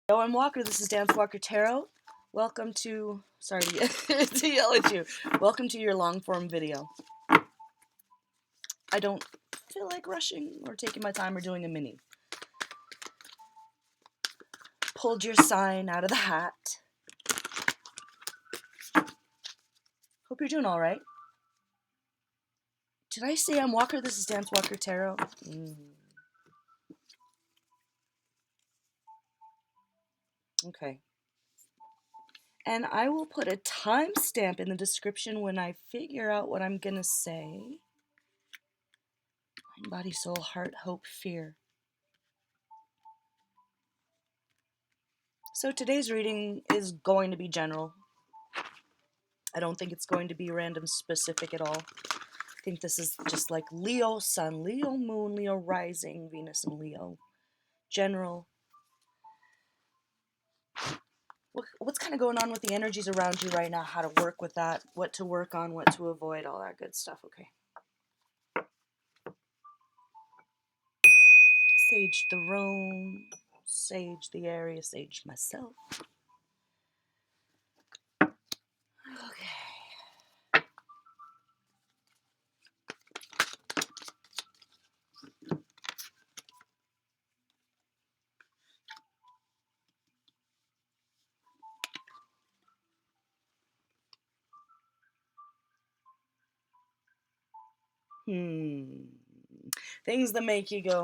Hello, I'm Walker. This is Dance Walker Tarot. Welcome to, sorry to yell at you. Welcome to your long form video. I don't feel like rushing or taking my time or doing a mini. Pulled your sign out of the hat. Hope you're doing all right. Did I say I'm Walker? This is Dance Walker Tarot. Okay. And I will put a timestamp in the description when I figure out what I'm going to say. Mind, body, soul, heart, hope, fear. So today's reading is going to be general. I don't think it's going to be random specific at all. I think this is just like Leo Sun, Leo Moon, Leo Rising, Venus and Leo. General. What's kind of going on with the energies around you right now, how to work with that, what to work on, what to avoid, all that good stuff. Okay. Sage the room, sage the area, sage myself. Okay. Things that make you go,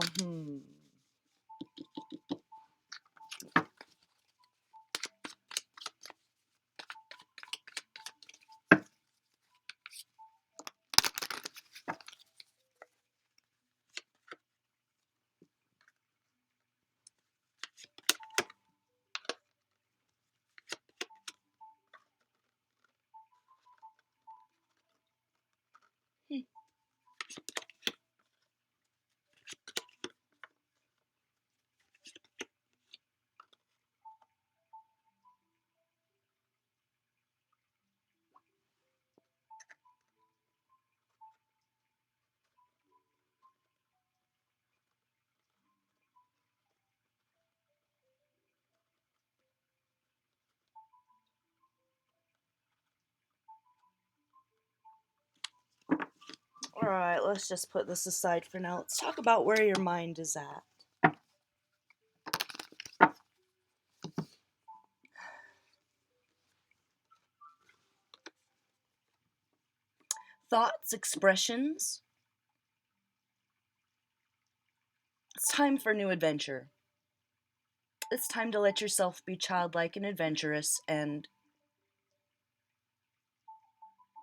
All right, let's just put this aside for now. Let's talk about where your mind is at. Thoughts, expressions. It's time for a new adventure. It's time to let yourself be childlike and adventurous, and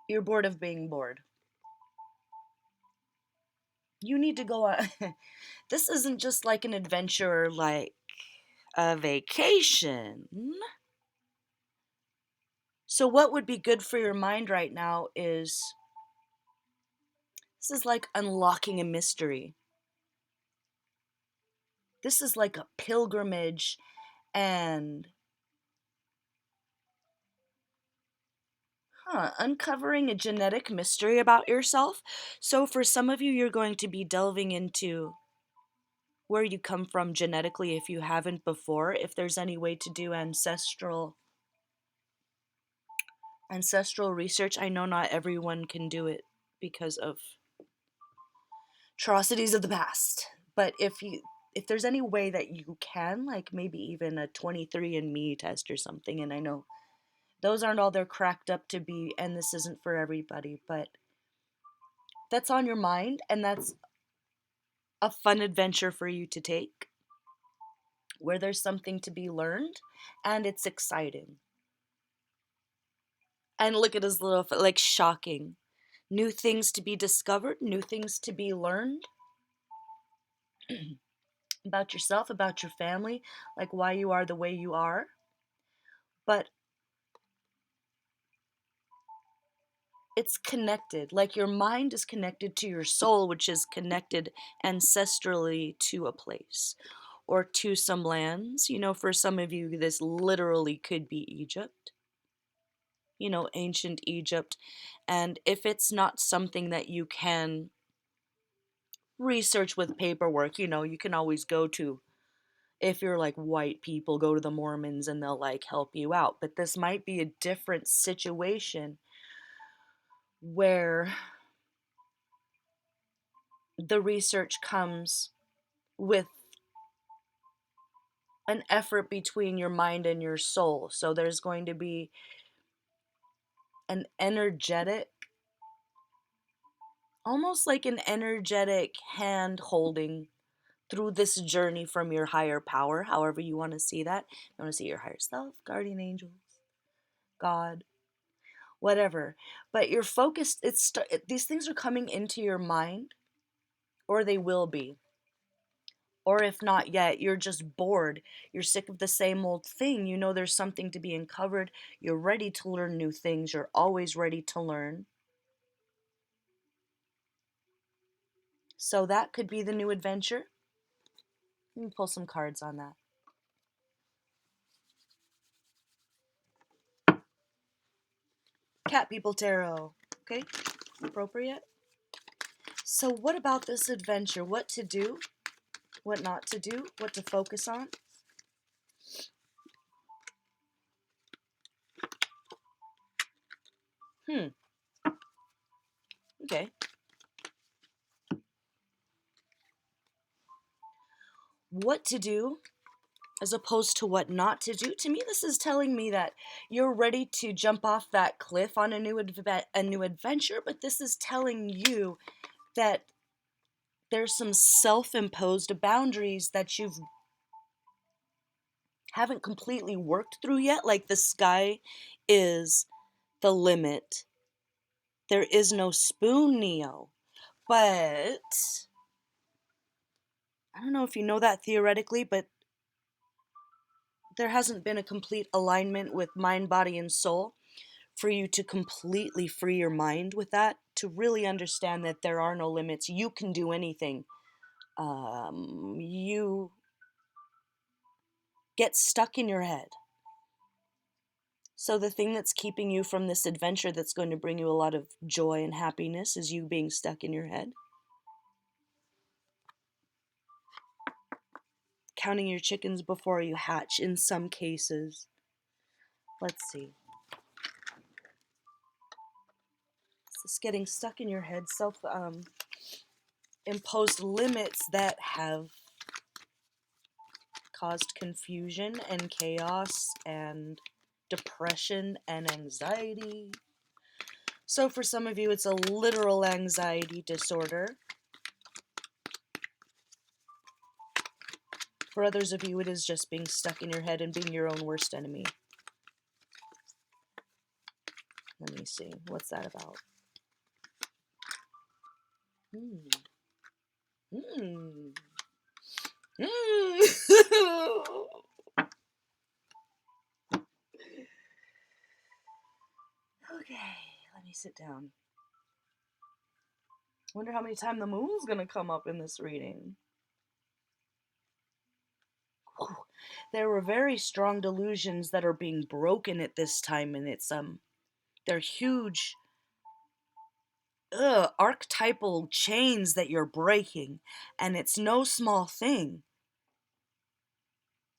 you're bored of being bored. You need to go on. This isn't just like an adventure, like a vacation. So what would be good for your mind right now is, this is like unlocking a mystery. This is like a pilgrimage and uncovering a genetic mystery about yourself. So for some of you, you're going to be delving into where you come from genetically if you haven't before. If there's any way to do ancestral research, I know not everyone can do it because of atrocities of the past. But if there's any way that you can, like maybe even a 23andMe test or something, and I know those aren't all they're cracked up to be, and this isn't for everybody, but that's on your mind, and that's a fun adventure for you to take, where there's something to be learned, and it's exciting. And look at his little, like, shocking. New things to be discovered, new things to be learned about yourself, about your family, like why you are the way you are. But it's connected. Like your mind is connected to your soul, which is connected ancestrally to a place or to some lands. You know, for some of you, this literally could be Egypt. You know, ancient Egypt. And if it's not something that you can research with paperwork, you know, you can always go to If you're like white people, go to the Mormons and they'll like help you out. But this might be a different situation where the research comes with an effort between your mind and your soul. So there's going to be an energetic, almost like an energetic hand holding through this journey from your higher power, however you want to see that. You want to see your higher self, guardian angels, God, whatever. But you're focused, these things are coming into your mind, or they will be. Or if not yet, you're just bored. You're sick of the same old thing. You know there's something to be uncovered. You're ready to learn new things. You're always ready to learn. So that could be the new adventure. Let me pull some cards on that. Cat People Tarot. Okay, appropriate. So what about this adventure? What to do? What not to do? What to focus on? Okay. What to do as opposed to what not to do. To me, this is telling me that you're ready to jump off that cliff on a new adventure, but this is telling you that there's some self-imposed boundaries that you haven't completely worked through yet. Like the sky is the limit. There is no spoon, Neo. But I don't know if you know that theoretically, but there hasn't been a complete alignment with mind, body, and soul for you to completely free your mind with that, to really understand that there are no limits. You can do anything. You get stuck in your head. So the thing that's keeping you from this adventure that's going to bring you a lot of joy and happiness is you being stuck in your head. Counting your chickens before you hatch in some cases. Let's see. It's getting stuck in your head, imposed limits that have caused confusion and chaos and depression and anxiety. So for some of you, it's a literal anxiety disorder. For others of you, it is just being stuck in your head and being your own worst enemy. Let me see. What's that about? Okay, let me sit down. Wonder how many times the moon's gonna come up in this reading. Whew. There were very strong delusions that are being broken at this time, and they're huge archetypal chains that you're breaking, and it's no small thing.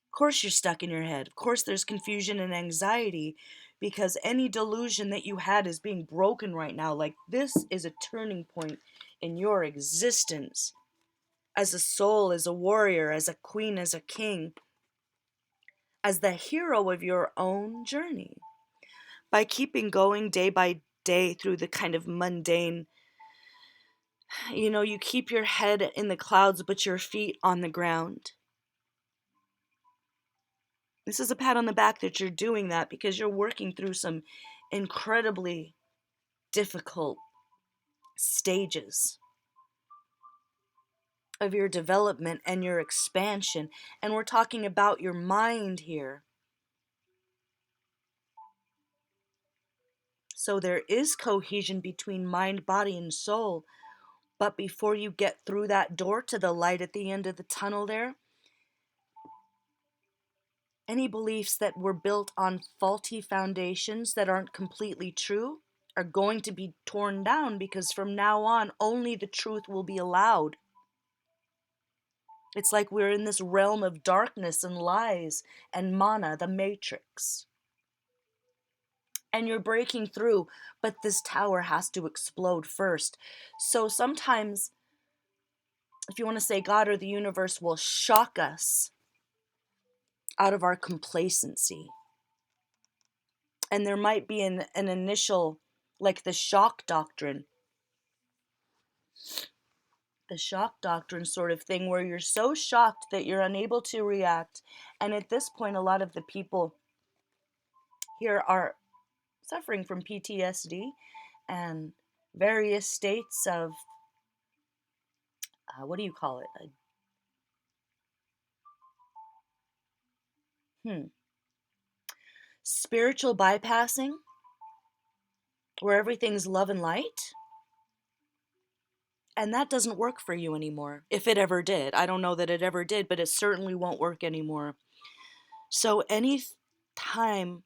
Of course you're stuck in your head. Of course there's confusion and anxiety because any delusion that you had is being broken right now. Like this is a turning point in your existence as a soul, as a warrior, as a queen, as a king, as the hero of your own journey. By keeping going day by day through the kind of mundane, you keep your head in the clouds but your feet on the ground. This is a pat on the back that you're doing that because you're working through some incredibly difficult stages of your development and your expansion. And we're talking about your mind here. So there is cohesion between mind, body, and soul. But before you get through that door to the light at the end of the tunnel there, any beliefs that were built on faulty foundations that aren't completely true are going to be torn down because from now on, only the truth will be allowed. It's like we're in this realm of darkness and lies and mana, the matrix. And you're breaking through, but this tower has to explode first. So sometimes, if you want to say God or the universe will shock us out of our complacency. And there might be an initial, like the shock doctrine sort of thing, where you're so shocked that you're unable to react. And at this point, a lot of the people here are suffering from PTSD and various states of, what do you call it? Spiritual bypassing, where everything's love and light. And that doesn't work for you anymore. If it ever did. I don't know that it ever did, but it certainly won't work anymore. So any time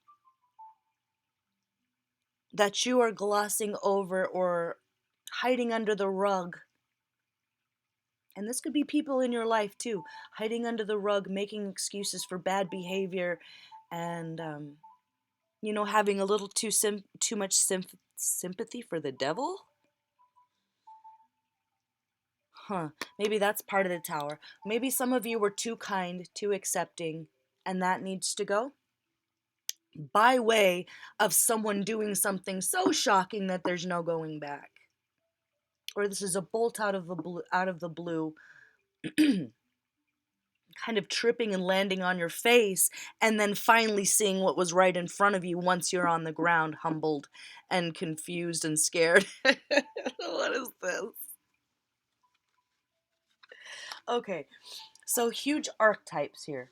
that you are glossing over or hiding under the rug, and this could be people in your life too, hiding under the rug, making excuses for bad behavior, and having a little too much sympathy for the devil. Maybe that's part of the tower. Maybe some of you were too kind, too accepting, and that needs to go by way of someone doing something so shocking that there's no going back. Or this is a bolt out of the blue, kind of tripping and landing on your face, and then finally seeing what was right in front of you once you're on the ground, humbled and confused and scared. What is this? Okay, so huge archetypes here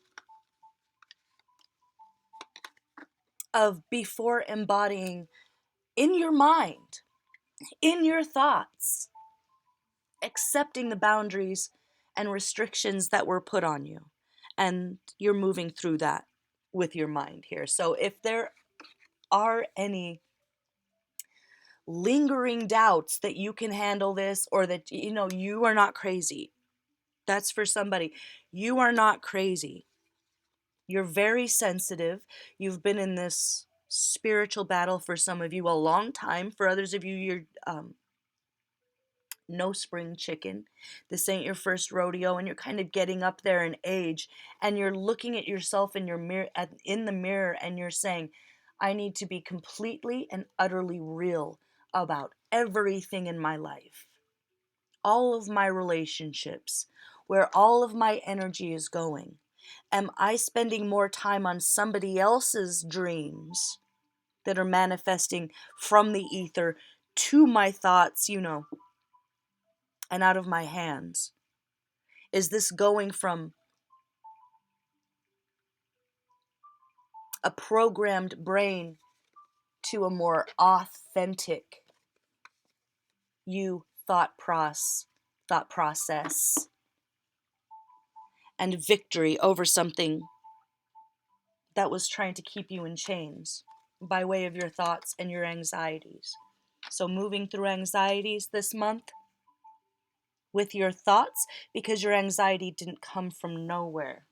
of before embodying in your mind, in your thoughts, accepting the boundaries and restrictions that were put on you. And you're moving through that with your mind here. So if there are any lingering doubts that you can handle this, or that, you are not crazy. That's for somebody. You are not crazy. You're very sensitive. You've been in this spiritual battle for some of you a long time. For others of you, you're no spring chicken. This ain't your first rodeo, and you're kind of getting up there in age, and you're looking at yourself in your mirror, in the mirror, and you're saying, I need to be completely and utterly real about everything in my life. All of my relationships, where all of my energy is going. Am I spending more time on somebody else's dreams that are manifesting from the ether to my thoughts, and out of my hands? Is this going from a programmed brain to a more authentic you thought process, and victory over something that was trying to keep you in chains by way of your thoughts and your anxieties? So moving through anxieties this month with your thoughts, because your anxiety didn't come from nowhere,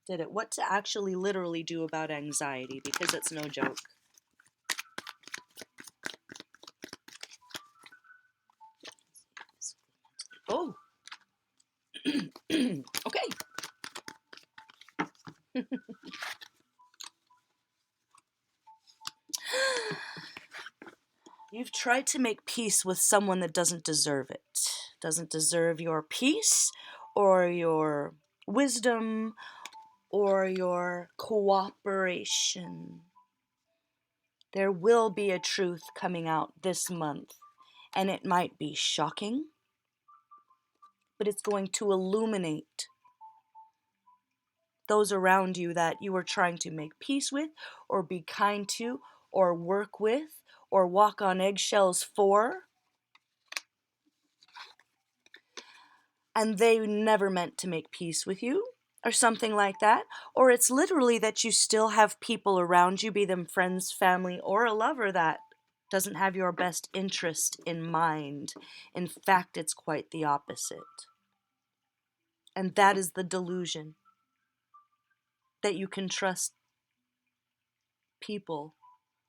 did it? What to actually literally do about anxiety, because it's no joke. Oh, okay. You've tried to make peace with someone that doesn't deserve it, doesn't deserve your peace or your wisdom or your cooperation. There will be a truth coming out this month, and it might be shocking, but it's going to illuminate those around you that you are trying to make peace with, or be kind to, or work with, or walk on eggshells for, and they never meant to make peace with you, or something like that. Or it's literally that you still have people around you, be them friends, family, or a lover, that doesn't have your best interest in mind. In fact, it's quite the opposite. And that is the delusion, that you can trust people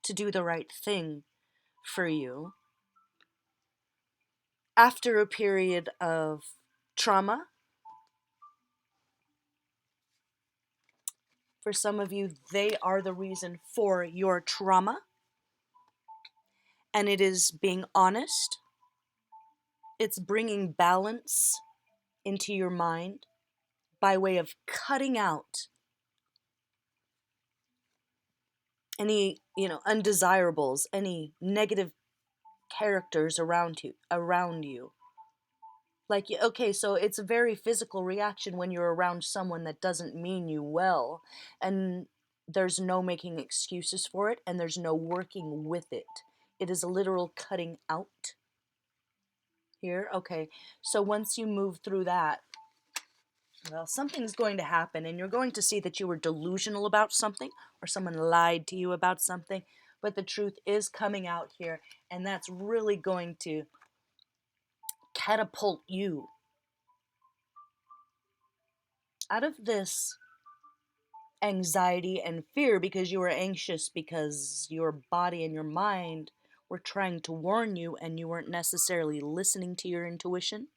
to do the right thing for you after a period of trauma. For some of you, they are the reason for your trauma. And it is being honest. It's bringing balance into your mind by way of cutting out any, undesirables, any negative characters around you. Like, okay, so it's a very physical reaction when you're around someone that doesn't mean you well, and there's no making excuses for it, and there's no working with it. It is a literal cutting out here. Okay, so once you move through that, well, something's going to happen, and you're going to see that you were delusional about something, or someone lied to you about something, but the truth is coming out here, and that's really going to catapult you out of this anxiety and fear, because you were anxious because your body and your mind were trying to warn you and you weren't necessarily listening to your intuition.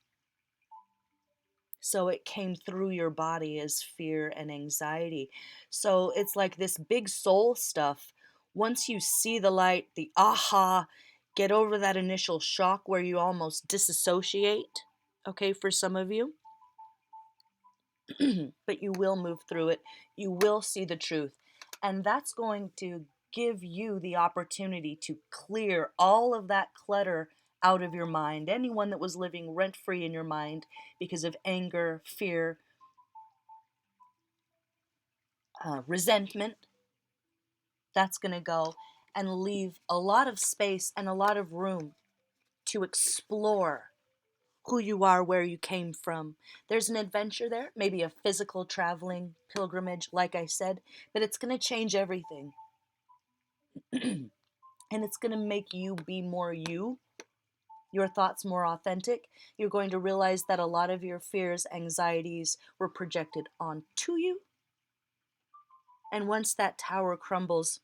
So it came through your body as fear and anxiety. So it's like this big soul stuff. Once you see the light, the aha, get over that initial shock where you almost disassociate, okay, for some of you. But you will move through it. You will see the truth. And that's going to give you the opportunity to clear all of that clutter out of your mind. Anyone that was living rent free in your mind because of anger, fear, resentment, that's going to go and leave a lot of space and a lot of room to explore who you are, where you came from. There's an adventure there, maybe a physical traveling pilgrimage, like I said, but it's going to change everything. And it's going to make you be more you, your thoughts more authentic. You're going to realize that a lot of your fears, anxieties were projected onto you. And once that tower crumbles,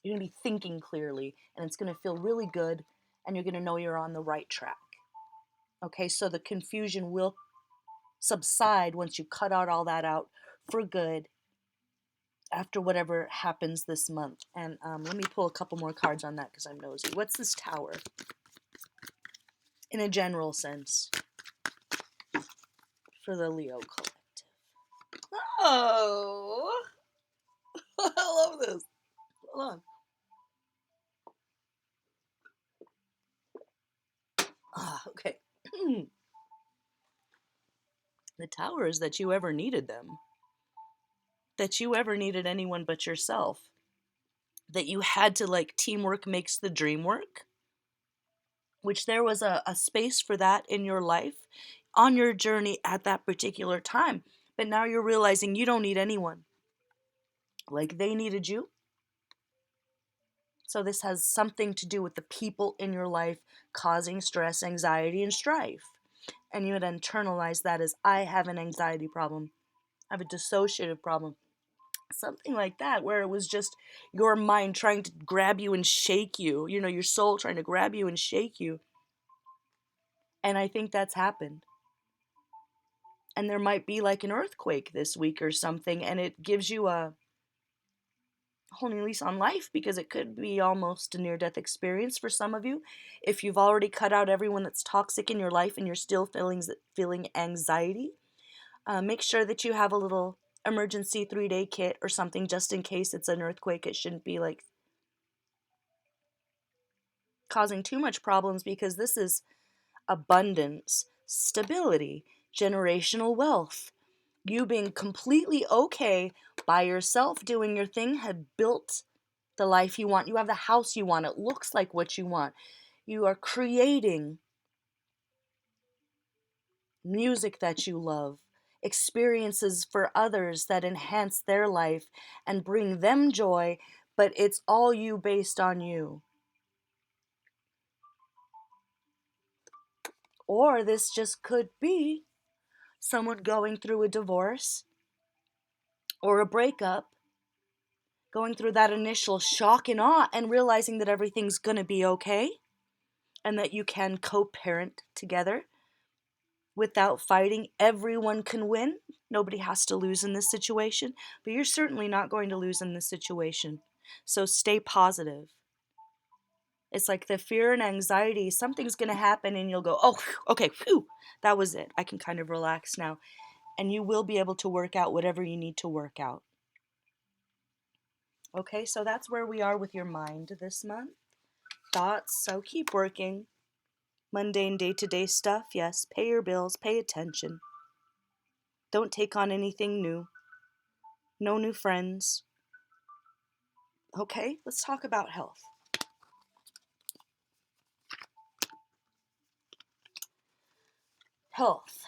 you're going to be thinking clearly, and it's going to feel really good, and you're going to know you're on the right track. Okay, so the confusion will subside once you cut all that out for good after whatever happens this month. And let me pull a couple more cards on that because I'm nosy. What's this tower in a general sense for the Leo collective? Oh, I love this. Hold on. Okay. The tower is that you ever needed them, that you ever needed anyone but yourself, that you had to, like, teamwork makes the dream work, which there was a space for that in your life on your journey at that particular time. But now you're realizing you don't need anyone. Like, they needed you. So this has something to do with the people in your life causing stress, anxiety, and strife. And you would internalize that as, I have an anxiety problem. I have a dissociative problem. Something like that, where it was just your mind trying to grab you and shake you. Your soul trying to grab you and shake you. And I think that's happened. And there might be like an earthquake this week or something, and it gives you a whole new lease on life, because it could be almost a near-death experience for some of you. If you've already cut out everyone that's toxic in your life and you're still feeling anxiety, make sure that you have a little emergency 3-day kit or something just in case it's an earthquake. It shouldn't be like causing too much problems, because this is abundance, stability, generational wealth. You being completely okay by yourself, doing your thing, have built the life you want. You have the house you want. It looks like what you want. You are creating music that you love, experiences for others that enhance their life and bring them joy, but it's all you, based on you. Or this just could be someone going through a divorce or a breakup, going through that initial shock and awe and realizing that everything's going to be okay and that you can co-parent together without fighting. Everyone can win. Nobody has to lose in this situation, but you're certainly not going to lose in this situation. So stay positive. It's like the fear and anxiety, something's going to happen and you'll go, oh, okay, phew, that was it. I can kind of relax now. And you will be able to work out whatever you need to work out. Okay, so that's where we are with your mind this month. Thoughts, so keep working. Mundane day-to-day stuff, yes. Pay your bills, pay attention. Don't take on anything new. No new friends. Okay, let's talk about health. Health.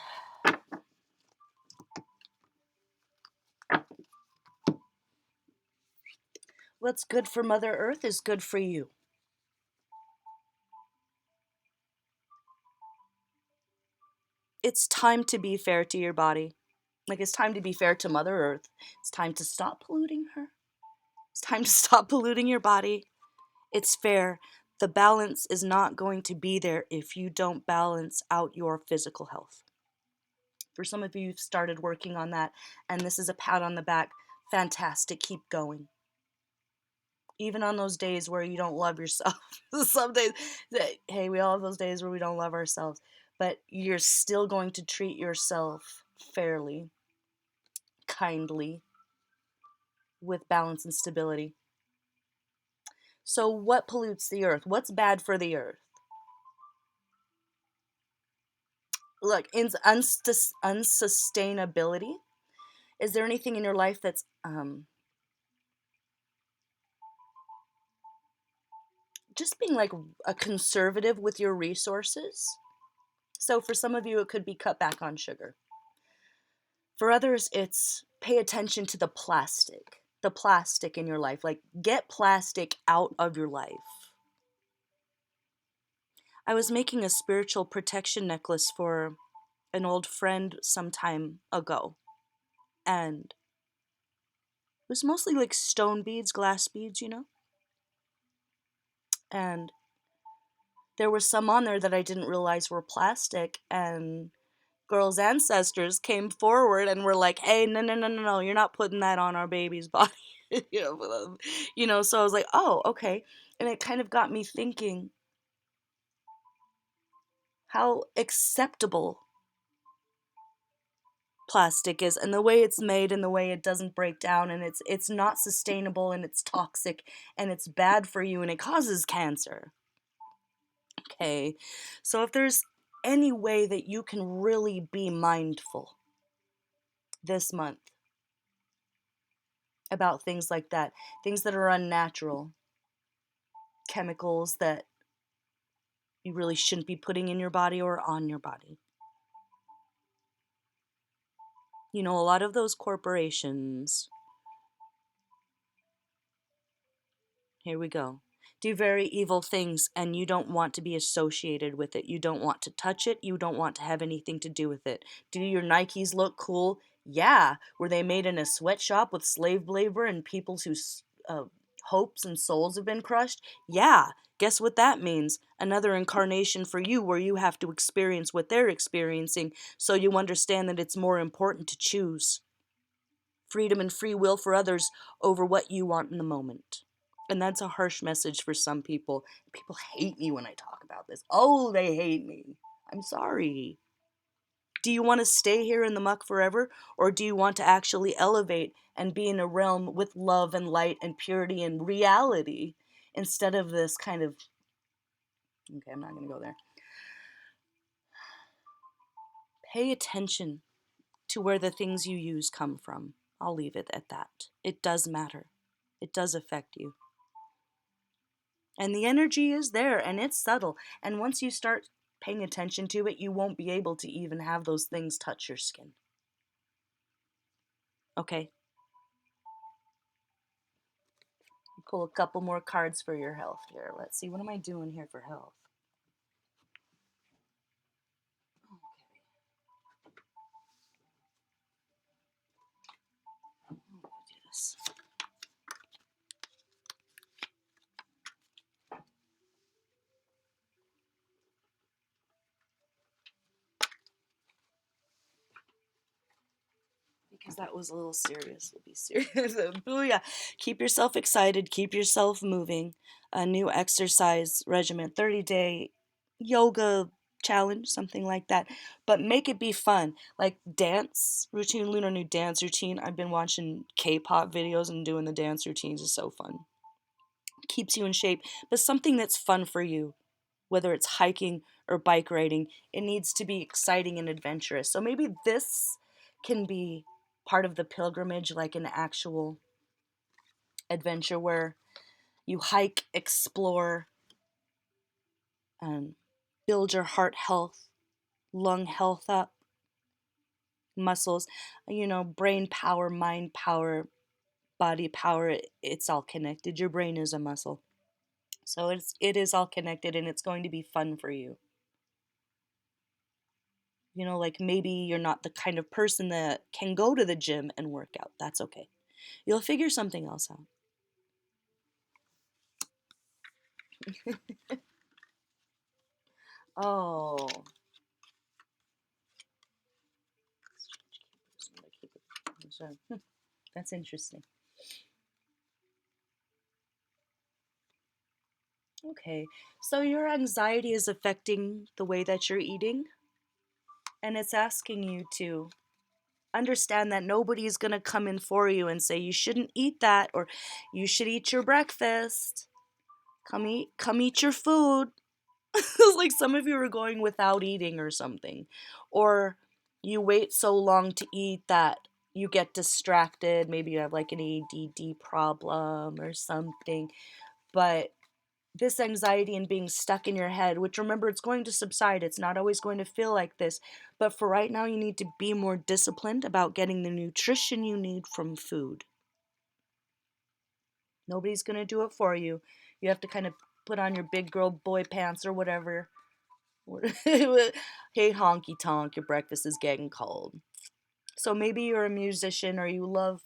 What's good for Mother Earth is good for you. It's time to be fair to your body. Like, it's time to be fair to Mother Earth. It's time to stop polluting her. It's time to stop polluting your body. It's fair. The balance is not going to be there if you don't balance out your physical health. For some of you, you've started working on that, and this is a pat on the back. Fantastic. Keep going. Even on those days where you don't love yourself. Some days, hey, we all have those days where we don't love ourselves, but you're still going to treat yourself fairly, kindly, with balance and stability. So what pollutes the earth? What's bad for the earth? Look, in unsustainability, is there anything in your life that's just being like a conservative with your resources? So for some of you, it could be cut back on sugar. For others, it's pay attention to the plastic in your life. Like, get plastic out of your life. I was making a spiritual protection necklace for an old friend some time ago. And it was mostly like stone beads, glass beads, And there were some on there that I didn't realize were plastic. And girl's ancestors came forward and were like, hey, no, you're not putting that on our baby's body. So I was like, oh, okay. And it kind of got me thinking how acceptable plastic is and the way it's made and the way it doesn't break down, and it's not sustainable, and it's toxic, and it's bad for you, and it causes cancer. Okay. So if there's any way that you can really be mindful this month about things like that, things that are unnatural, chemicals that you really shouldn't be putting in your body or on your body. A lot of those corporations, here we go, do very evil things, and you don't want to be associated with it. You don't want to touch it. You don't want to have anything to do with it. Do your Nikes look cool? Yeah. Were they made in a sweatshop with slave labor and people's whose hopes and souls have been crushed? Yeah. Guess what that means? Another incarnation for you, where you have to experience what they're experiencing, so you understand that it's more important to choose freedom and free will for others over what you want in the moment. And that's a harsh message for some people. People hate me when I talk about this. Oh, they hate me. I'm sorry. Do you want to stay here in the muck forever? Or do you want to actually elevate and be in a realm with love and light and purity and reality, instead of this kind of... Okay, I'm not going to go there. Pay attention to where the things you use come from. I'll leave it at that. It does matter. It does affect you. And the energy is there, and it's subtle. And once you start paying attention to it, you won't be able to even have those things touch your skin. Okay? Pull a couple more cards for your health here. Let's see, what am I doing here for health? because that was a little serious. We'll be serious. Oh yeah, keep yourself excited. Keep yourself moving. A new exercise regimen, 30-day yoga challenge, something like that. But make it be fun. Like dance routine, Lunar New dance routine. I've been watching K-pop videos and doing the dance routines is so fun. Keeps you in shape, but something that's fun for you. Whether it's hiking or bike riding, it needs to be exciting and adventurous. So maybe this can be part of the pilgrimage, like an actual adventure where you hike, explore, and build your heart health, lung health up, muscles, brain power, mind power, body power. It's all connected. Your brain is a muscle. So it is all connected, and it's going to be fun for you. Like maybe you're not the kind of person that can go to the gym and work out. That's okay. You'll figure something else out. Oh. That's interesting. Okay. So your anxiety is affecting the way that you're eating, and it's asking you to understand that nobody's going to come in for you and say you shouldn't eat that or you should eat your breakfast. Come eat your food. It's like some of you are going without eating or something. Or you wait so long to eat that you get distracted. Maybe you have like an ADD problem or something. But this anxiety and being stuck in your head, which remember, it's going to subside. It's not always going to feel like this. But for right now, you need to be more disciplined about getting the nutrition you need from food. Nobody's going to do it for you. You have to kind of put on your big girl boy pants or whatever. Hey, honky tonk, your breakfast is getting cold. So maybe you're a musician or you love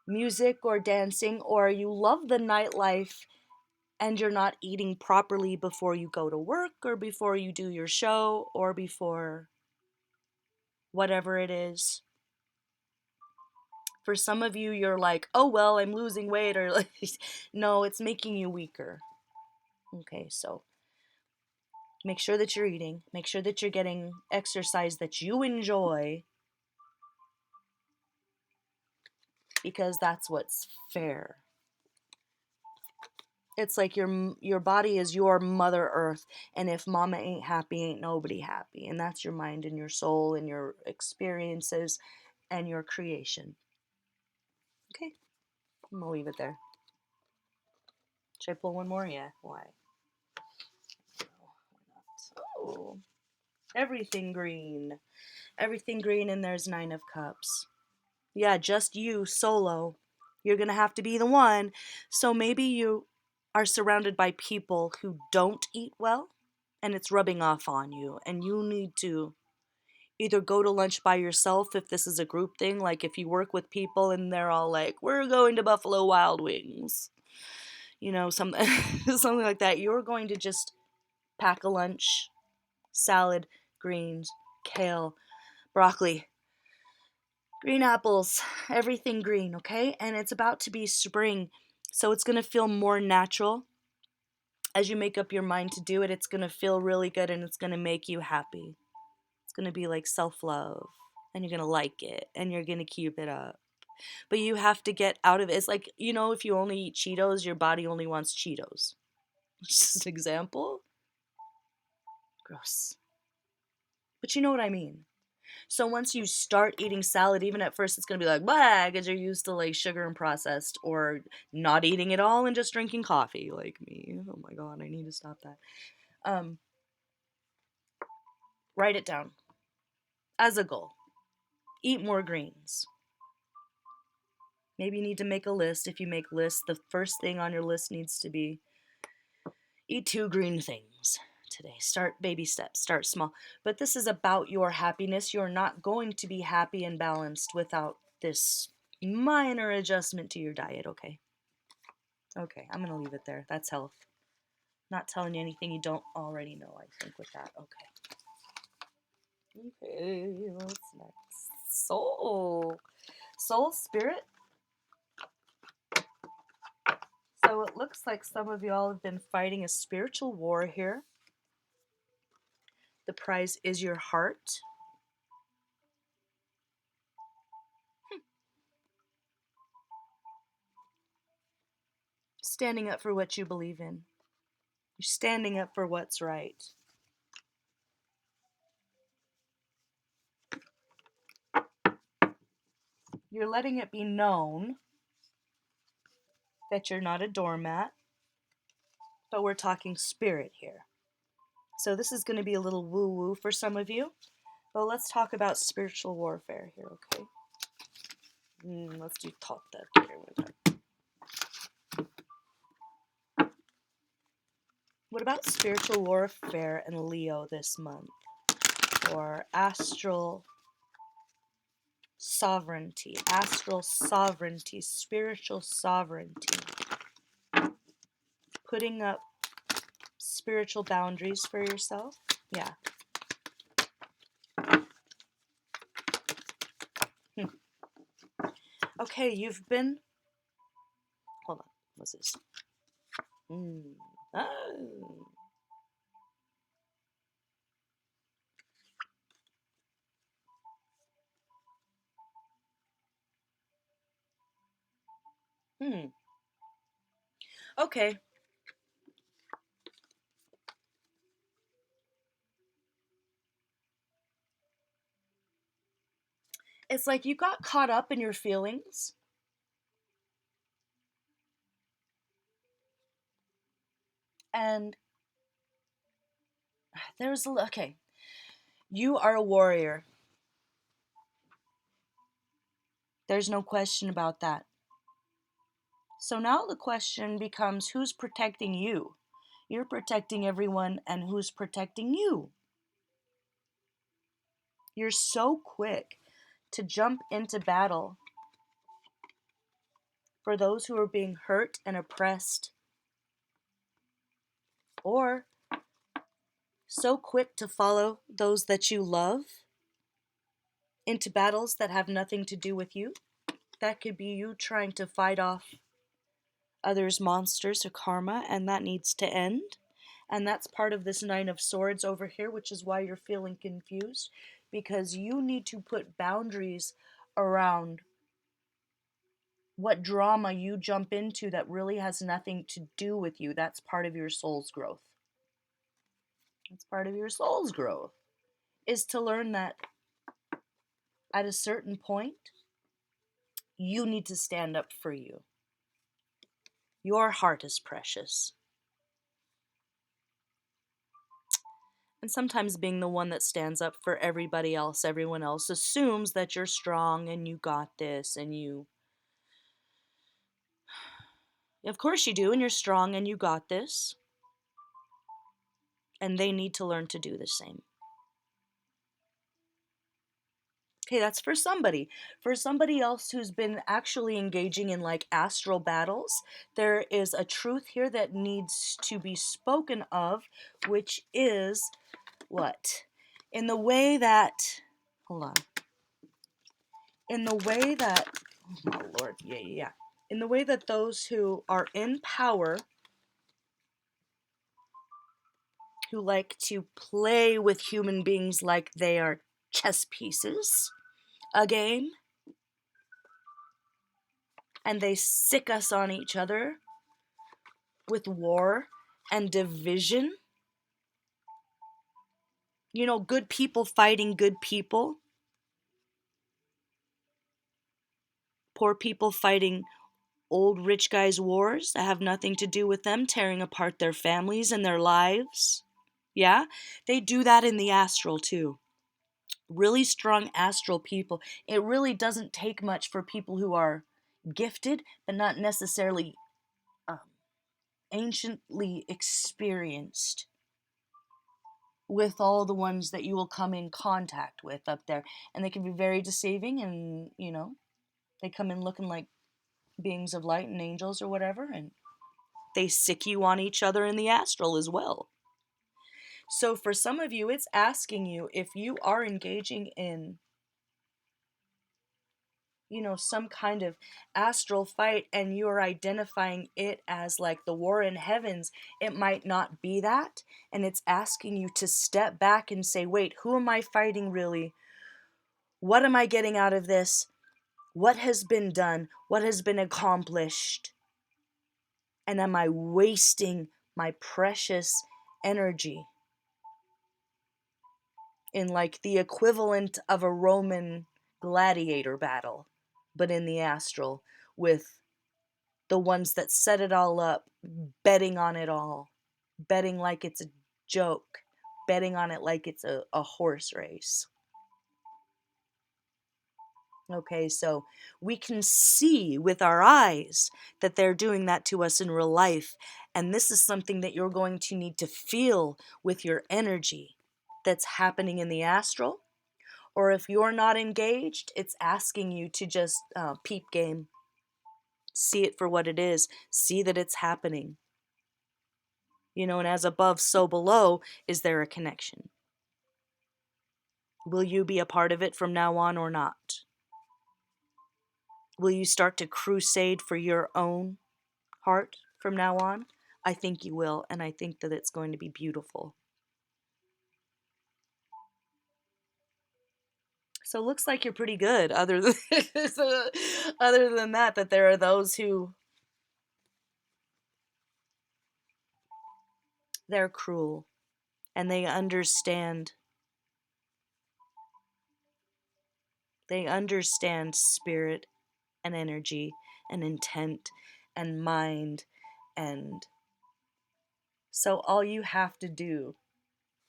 music or dancing or you love the nightlife and you're not eating properly before you go to work or before you do your show or before whatever it is. For some of you, you're like, oh, well, I'm losing weight, or like, no, it's making you weaker. Okay, so make sure that you're eating, make sure that you're getting exercise that you enjoy, because that's what's fair. It's like your body is your mother earth, and if mama ain't happy, ain't nobody happy. And that's your mind and your soul and your experiences and your creation. Okay, I'm gonna leave it there. Should I pull one more? Yeah, why? No, why not? Oh, everything green. Everything green, and there's 9 of Cups. Yeah, just you solo. You're gonna have to be the one. So maybe you are surrounded by people who don't eat well, and it's rubbing off on you, and you need to either go to lunch by yourself if this is a group thing, like if you work with people and they're all like, we're going to Buffalo Wild Wings, something something like that. You're going to just pack a lunch, salad, greens, kale, broccoli, green apples, everything green, okay? And it's about to be spring, so it's going to feel more natural. As you make up your mind to do it, it's going to feel really good and it's going to make you happy. It's going to be like self-love, and you're going to like it, and you're going to keep it up. But you have to get out of it. It's like, if you only eat Cheetos, your body only wants Cheetos. Just an example. Gross. But you know what I mean. So once you start eating salad, even at first it's going to be like, blah, because you're used to like sugar and processed, or not eating it all and just drinking coffee like me. Oh my God, I need to stop that. Write it down as a goal. Eat more greens. Maybe you need to make a list. If you make lists, the first thing on your list needs to be eat 2 green things today. Start baby steps, start small. But this is about your happiness. You're not going to be happy and balanced without this minor adjustment to your diet, okay? Okay, I'm gonna leave it there. That's health. Not telling you anything you don't already know, I think, with that. Okay. Okay, what's next? Soul. Soul Spirit. So it looks like some of y'all have been fighting a spiritual war here. The prize is your heart. Standing up for what you believe in. You're standing up for what's right. You're letting it be known that you're not a doormat, but we're talking spirit here. So this is going to be a little woo-woo for some of you. But let's talk about spiritual warfare here, okay? Let's do thought.Body. What about spiritual warfare and Leo this month? Or astral sovereignty, spiritual sovereignty. Putting up spiritual boundaries for yourself. Yeah. Okay, you've been... Hold on. What's this? Oh. Okay. It's like you got caught up in your feelings. And there's... Okay. You are a warrior. There's no question about that. So now the question becomes, who's protecting you? You're protecting everyone, and who's protecting you? You're so quick to jump into battle for those who are being hurt and oppressed, or so quick to follow those that you love into battles that have nothing to do with you. That could be you trying to fight off others' monsters or karma, and that needs to end. And that's part of this Nine of Swords over here, which is why you're feeling confused, because you need to put boundaries around what drama you jump into that really has nothing to do with you. That's part of your soul's growth. That's part of your soul's growth, is to learn that at a certain point, you need to stand up for you. Your heart is precious. And sometimes being the one that stands up for everybody else, everyone else assumes that you're strong and you got this and you... Of course you do, and you're strong and you got this. And they need to learn to do the same. Okay, that's for somebody. For somebody else who's been actually engaging in like astral battles, there is a truth here that needs to be spoken of, which is what? In the way that... Hold on. In the way that... Oh, Lord. Yeah. In the way that those who are in power, who like to play with human beings like they are chess pieces, a game, and they sick us on each other with war and division. You know, good people fighting good people. Poor people fighting old rich guys' wars that have nothing to do with them, tearing apart their families and their lives. Yeah? They do that in the astral too. Really strong astral people. It really doesn't take much for people who are gifted, but not necessarily anciently experienced with all the ones that you will come in contact with up there. And they can be very deceiving, and, you know, they come in looking like beings of light and angels or whatever, and they sick you on each other in the astral as well. So for some of you, it's asking you if you are engaging in some kind of astral fight, and you're identifying it as like the war in heavens, it might not be that. And it's asking you to step back and say, wait, who am I fighting really? What am I getting out of this? What has been done? What has been accomplished? And am I wasting my precious energy in like the equivalent of a Roman gladiator battle, but in the astral, with the ones that set it all up, betting on it all, betting like it's a joke, betting on it like it's a horse race. Okay, so we can see with our eyes that they're doing that to us in real life. And this is something that you're going to need to feel with your energy that's happening in the astral. Or if you're not engaged, it's asking you to just peep game. See it for what it is. See that it's happening. And as above, so below, is there a connection? Will you be a part of it from now on or not? Will you start to crusade for your own heart from now on? I think you will, and I think that it's going to be beautiful. So it looks like you're pretty good, other than that there are those who they're cruel, and they understand spirit and energy and intent and mind. And so all you have to do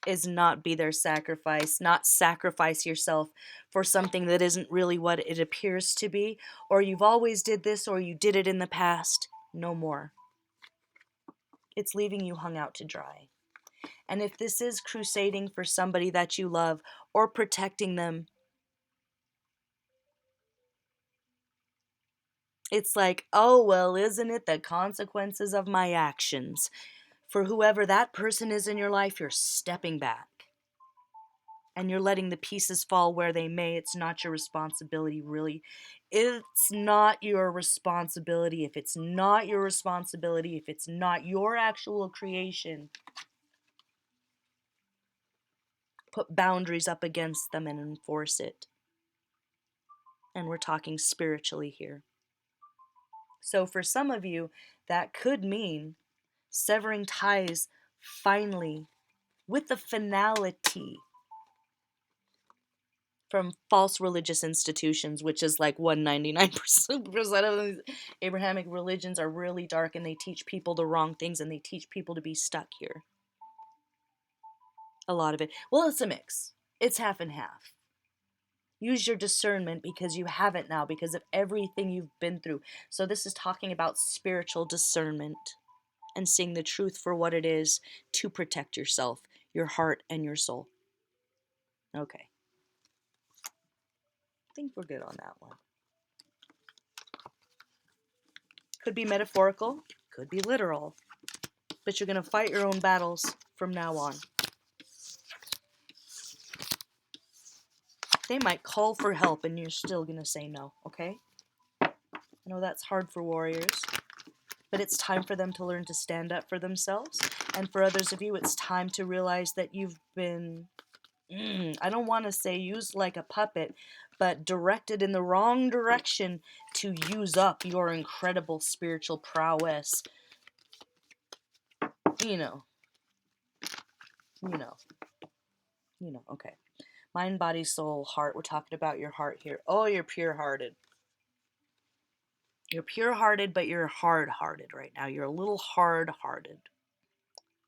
is not be their sacrifice, not sacrifice yourself for something that isn't really what it appears to be, or you've always did this, or you did it in the past. No more. It's leaving you hung out to dry. And if this is crusading for somebody that you love or protecting them, it's like, oh, well, isn't it the consequences of my actions? For whoever that person is in your life, you're stepping back. And you're letting the pieces fall where they may. It's not your responsibility, really. It's not your responsibility. If it's not your responsibility, if it's not your actual creation, put boundaries up against them and enforce it. And we're talking spiritually here. So for some of you, that could mean severing ties finally with the finality from false religious institutions, which is like 199% of these Abrahamic religions are really dark, and they teach people the wrong things, and they teach people to be stuck here. A lot of it. Well, it's a mix. It's half and half. Use your discernment, because you haven't now, because of everything you've been through. So this is talking about spiritual discernment and seeing the truth for what it is to protect yourself, your heart, and your soul. Okay. I think we're good on that one. Could be metaphorical, could be literal, but you're going to fight your own battles from now on. They might call for help and you're still going to say no, okay? I know that's hard for warriors, but it's time for them to learn to stand up for themselves. And for others of you, it's time to realize that you've been, I don't want to say used like a puppet, but directed in the wrong direction to use up your incredible spiritual prowess. Okay. Mind, body, soul, heart. We're talking about your heart here. Oh, you're pure-hearted. You're pure-hearted, but you're hard-hearted right now. You're a little hard-hearted.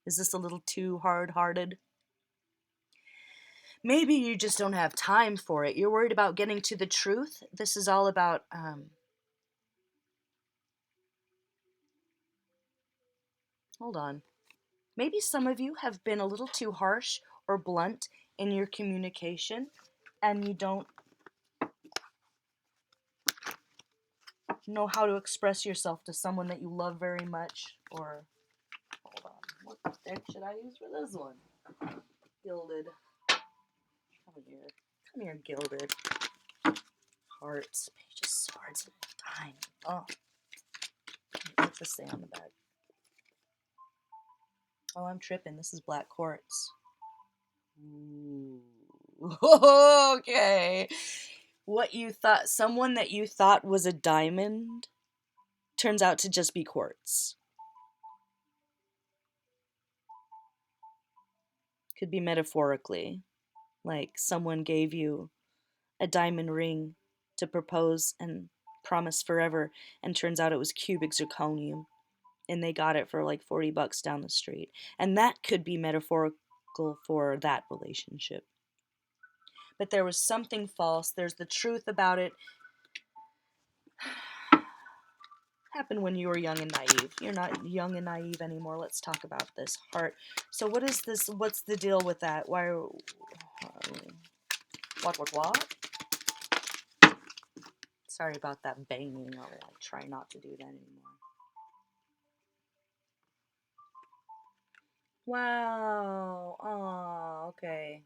Is this a little too hard-hearted? Maybe you just don't have time for it. You're worried about getting to the truth. This is all about, hold on. Maybe some of you have been a little too harsh or blunt in your communication, and you don't know how to express yourself to someone that you love very much. Or, hold on, what the heck should I use for this one? Gilded. Come here, Gilded. hearts. Page of swords and a dime. Oh. What's this say on the back? Oh, I'm tripping. This is black quartz. Ooh. Okay. What you thought, someone that you thought was a diamond, turns out to just be quartz. Could be metaphorically. Like someone gave you a diamond ring to propose and promise forever, and turns out it was cubic zirconium. And they got it for like $40 down the street. And that could be metaphorical for that relationship. But there was something false. There's the truth about it. Happened when you were young and naive. You're not young and naive anymore. Let's talk about this heart. So what is this? What's the deal with that? Why? What? Sorry about that banging. I'll try not to do that anymore. Wow. Oh, okay.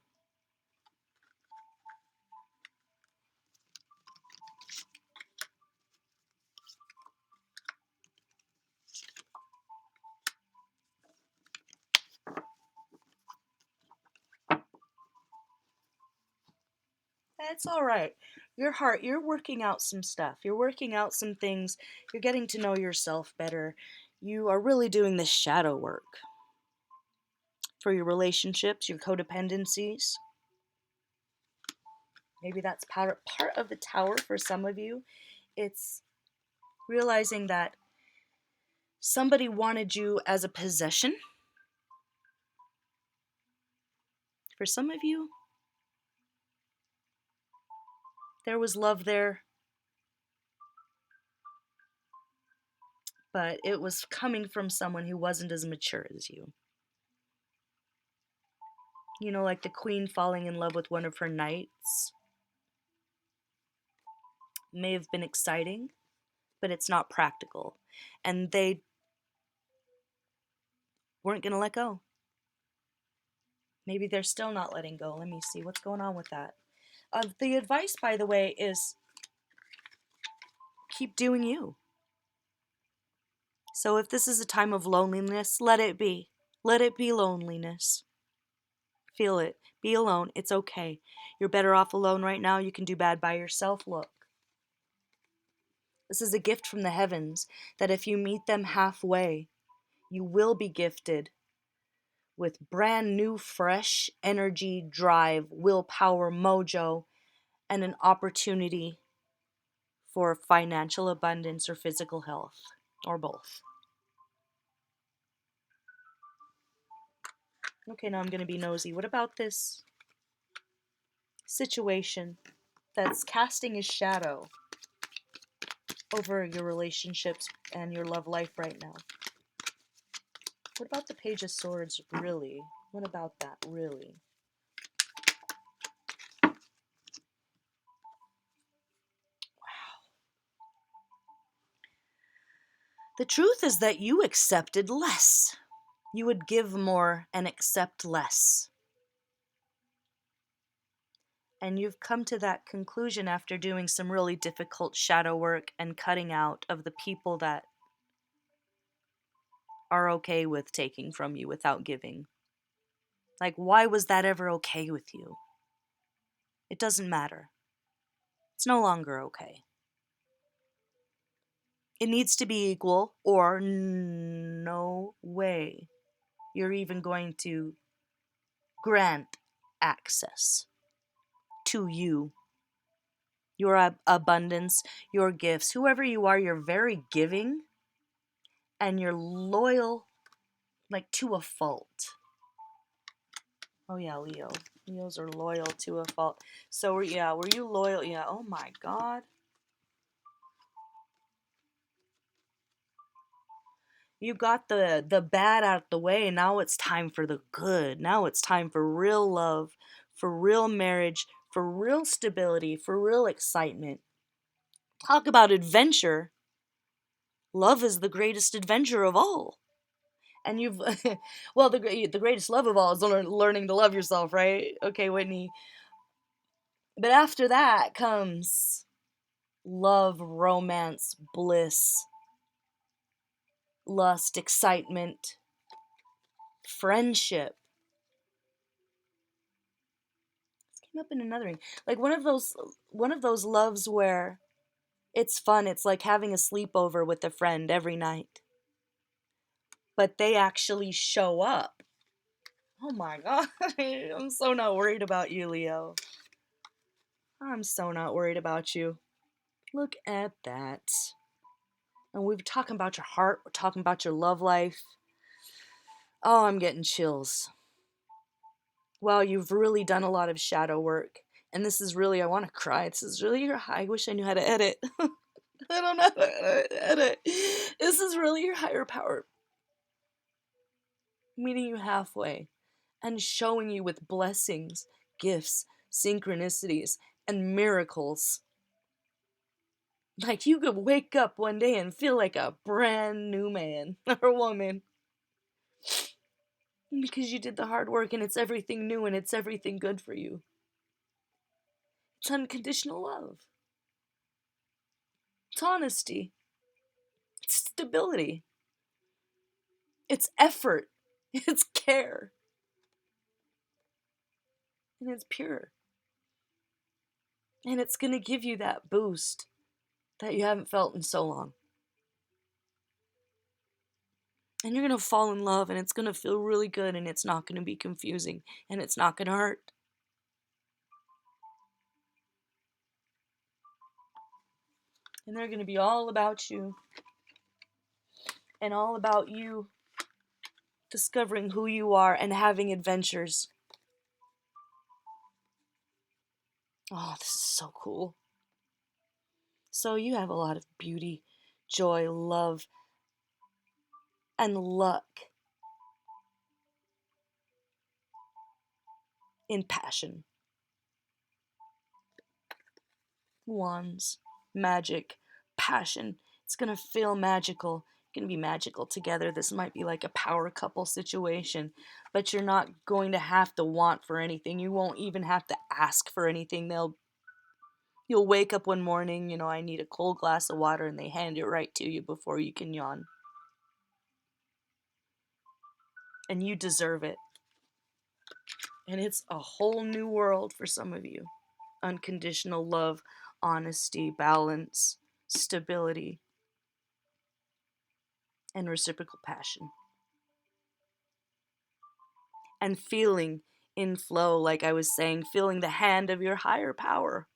That's all right. Your heart, you're working out some stuff. You're working out some things. You're getting to know yourself better. You are really doing the shadow work for your relationships, your codependencies. Maybe that's part of the tower for some of you. It's realizing that somebody wanted you as a possession. For some of you, there was love there, but it was coming from someone who wasn't as mature as you. You know, like the queen falling in love with one of her knights. May have been exciting, but it's not practical. And they weren't going to let go. Maybe they're still not letting go. Let me see what's going on with that. The advice, by the way, is keep doing you. So if this is a time of loneliness, let it be. Let it be loneliness. Feel it. Be alone. It's okay. You're better off alone right now. You can do bad by yourself. Look. This is a gift from the heavens that if you meet them halfway, you will be gifted with brand new, fresh energy, drive, willpower, mojo, and an opportunity for financial abundance or physical health, or both. Okay, now I'm going to be nosy. What about this situation that's casting a shadow over your relationships and your love life right now? What about the Page of Swords, really? What about that, really? The truth is that you accepted less. You would give more and accept less. And you've come to that conclusion after doing some really difficult shadow work and cutting out of the people that are okay with taking from you without giving. Like, why was that ever okay with you? It doesn't matter. It's no longer okay. It needs to be equal, or no way you're even going to grant access to you, your abundance, your gifts. Whoever you are, you're very giving and you're loyal, like to a fault. Oh yeah, Leo. Leos are loyal to a fault. So were you loyal? Yeah, oh my God. You got the bad out the way. Now it's time for the good. Now it's time for real love, for real marriage, for real stability, for real excitement. Talk about adventure. Love is the greatest adventure of all. And you've, well, the greatest love of all is learning to love yourself, right? Okay, Whitney. But after that comes love, romance, bliss, lust, excitement, friendship. This came up in another ring. Like one of those loves where it's fun. It's like having a sleepover with a friend every night. But they actually show up. Oh my god. I'm so not worried about you, Leo. I'm so not worried about you. Look at that. And we're talking about your heart. We're talking about your love life. Oh, I'm getting chills. Well, you've really done a lot of shadow work. And this is really, I want to cry. This is really your, I wish I knew how to edit. I don't know how to edit. This is really your higher power meeting you halfway and showing you with blessings, gifts, synchronicities, and miracles. Like you could wake up one day and feel like a brand new man or woman. Because you did the hard work and it's everything new and it's everything good for you. It's unconditional love. It's honesty. It's stability. It's effort. It's care. And it's pure. And it's going to give you that boost that you haven't felt in so long. And you're going to fall in love and it's going to feel really good and it's not going to be confusing and it's not going to hurt. And they're going to be all about you and all about you discovering who you are and having adventures. Oh, this is so cool. So you have a lot of beauty, joy, love, and luck in passion. Wands, magic, passion. It's going to feel magical. It's going to be magical together. This might be like a power couple situation, but you're not going to have to want for anything. You won't even have to ask for anything. You'll wake up one morning, I need a cold glass of water, and they hand it right to you before you can yawn. And you deserve it. And it's a whole new world for some of you. Unconditional love, honesty, balance, stability, and reciprocal passion. And feeling in flow, like I was saying, feeling the hand of your higher power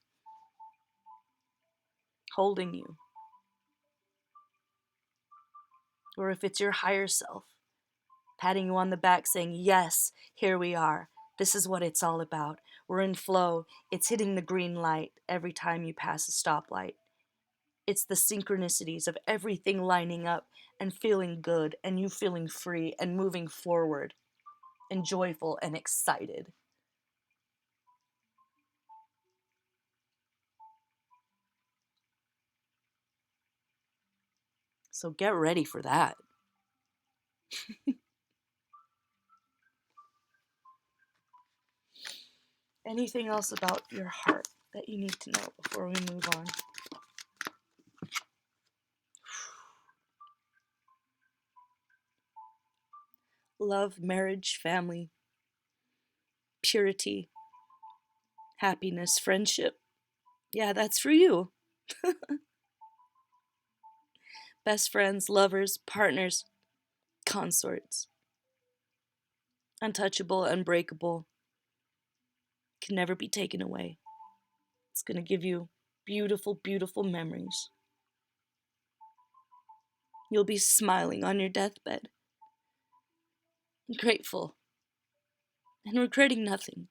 holding you. Or if it's your higher self, patting you on the back saying, yes, here we are. This is what it's all about. We're in flow. It's hitting the green light every time you pass a stoplight. It's the synchronicities of everything lining up and feeling good and you feeling free and moving forward and joyful and excited. So get ready for that. Anything else about your heart that you need to know before we move on? Love, marriage, family, purity, happiness, friendship. Yeah, that's for you. Best friends, lovers, partners, consorts. Untouchable, unbreakable. Can never be taken away. It's going to give you beautiful, beautiful memories. You'll be smiling on your deathbed, grateful, and regretting nothing.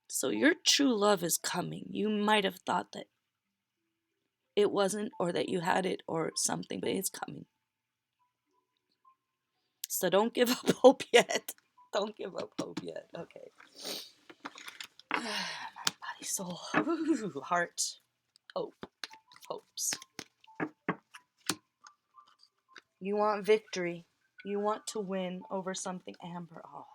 So your true love is coming. You might have thought that it wasn't, or that you had it, or something, but it's coming. So don't give up hope yet. Don't give up hope yet. Okay. Mind, body, soul. Ooh, heart. Hope. Hopes. You want victory. You want to win over something, Amber. Oh.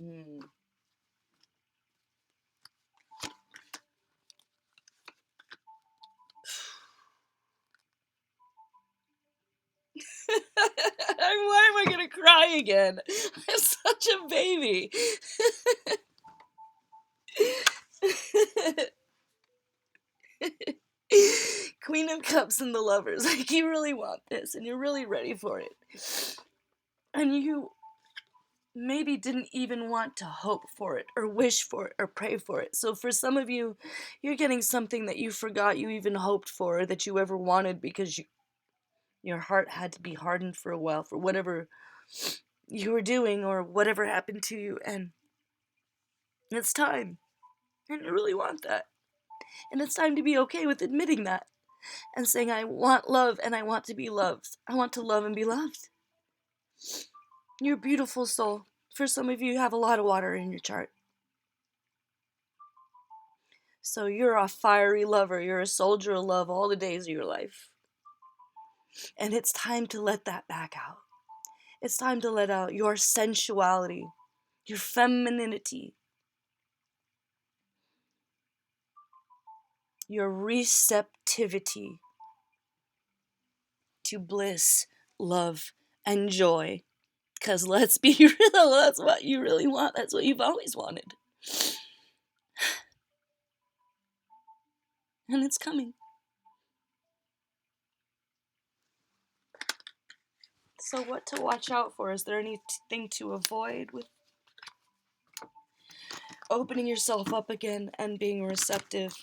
Mm. Why am I gonna cry again? I'm such a baby. Queen of Cups and the Lovers. Like, you really want this and you're really ready for it. And you maybe didn't even want to hope for it or wish for it or pray for it. So for some of you, you're getting something that you forgot you even hoped for or that you ever wanted because your heart had to be hardened for a while for whatever you were doing or whatever happened to you. And it's time. And you really want that. And it's time to be okay with admitting that and saying, I want love and I want to be loved. I want to love and be loved. You're a beautiful soul. For some of you, you have a lot of water in your chart. So you're a fiery lover. You're a soldier of love all the days of your life. And it's time to let that back out. It's time to let out your sensuality, your femininity, your receptivity to bliss, love, and joy. Because let's be real, that's what you really want. That's what you've always wanted. And it's coming. So what to watch out for? Is there anything to avoid with opening yourself up again and being receptive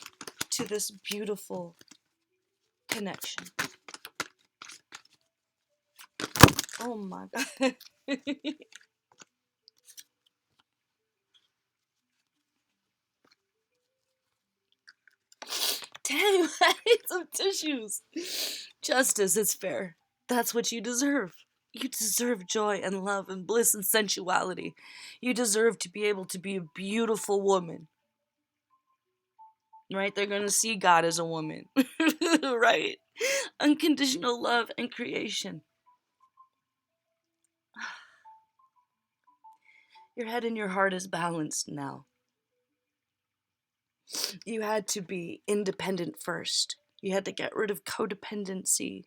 to this beautiful connection? Oh my God. Damn, I need some tissues. Justice is fair. That's what you deserve. You deserve joy and love and bliss and sensuality. You deserve to be able to be a beautiful woman. Right? They're going to see God as a woman. Right? Unconditional love and creation. Your head and your heart is balanced now. You had to be independent first. You had to get rid of codependency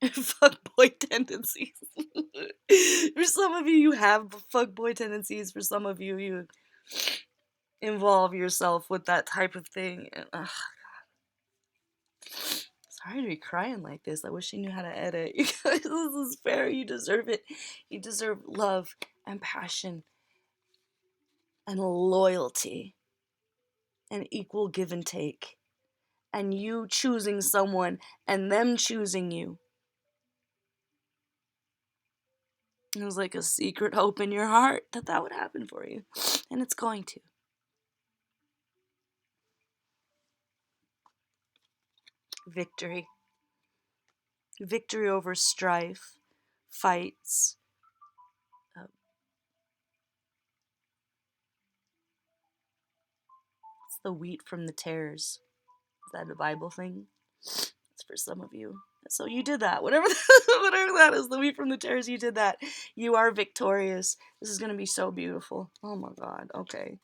and fuckboy tendencies. For some of you, you have fuckboy tendencies. For some of you, you involve yourself with that type of thing. And, sorry to be crying like this. I wish I knew how to edit. You guys, this is fair. You deserve it. You deserve love and passion and loyalty and equal give and take. And you choosing someone and them choosing you. It was like a secret hope in your heart that that would happen for you. And it's going to. Victory. Victory over strife, fights. It's the wheat from the tares. Is that a Bible thing? It's for some of you. So you did that. Whatever that is, the wheat from the tares, you did that. You are victorious. This is going to be so beautiful. Oh my God. Okay. I'm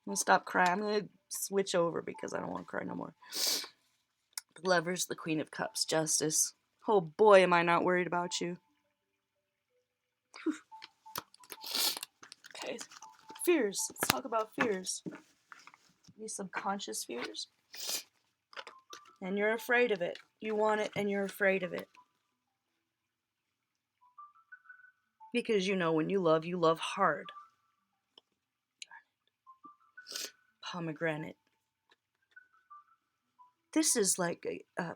going to stop crying. I'm going to switch over because I don't want to cry no more. The Lovers, the Queen of Cups, Justice. Oh boy, am I not worried about you. Whew. Okay. Fears. Let's talk about fears. These subconscious fears. And you're afraid of it. You want it and you're afraid of it. Because you know when you love hard. Pomegranate. This is like a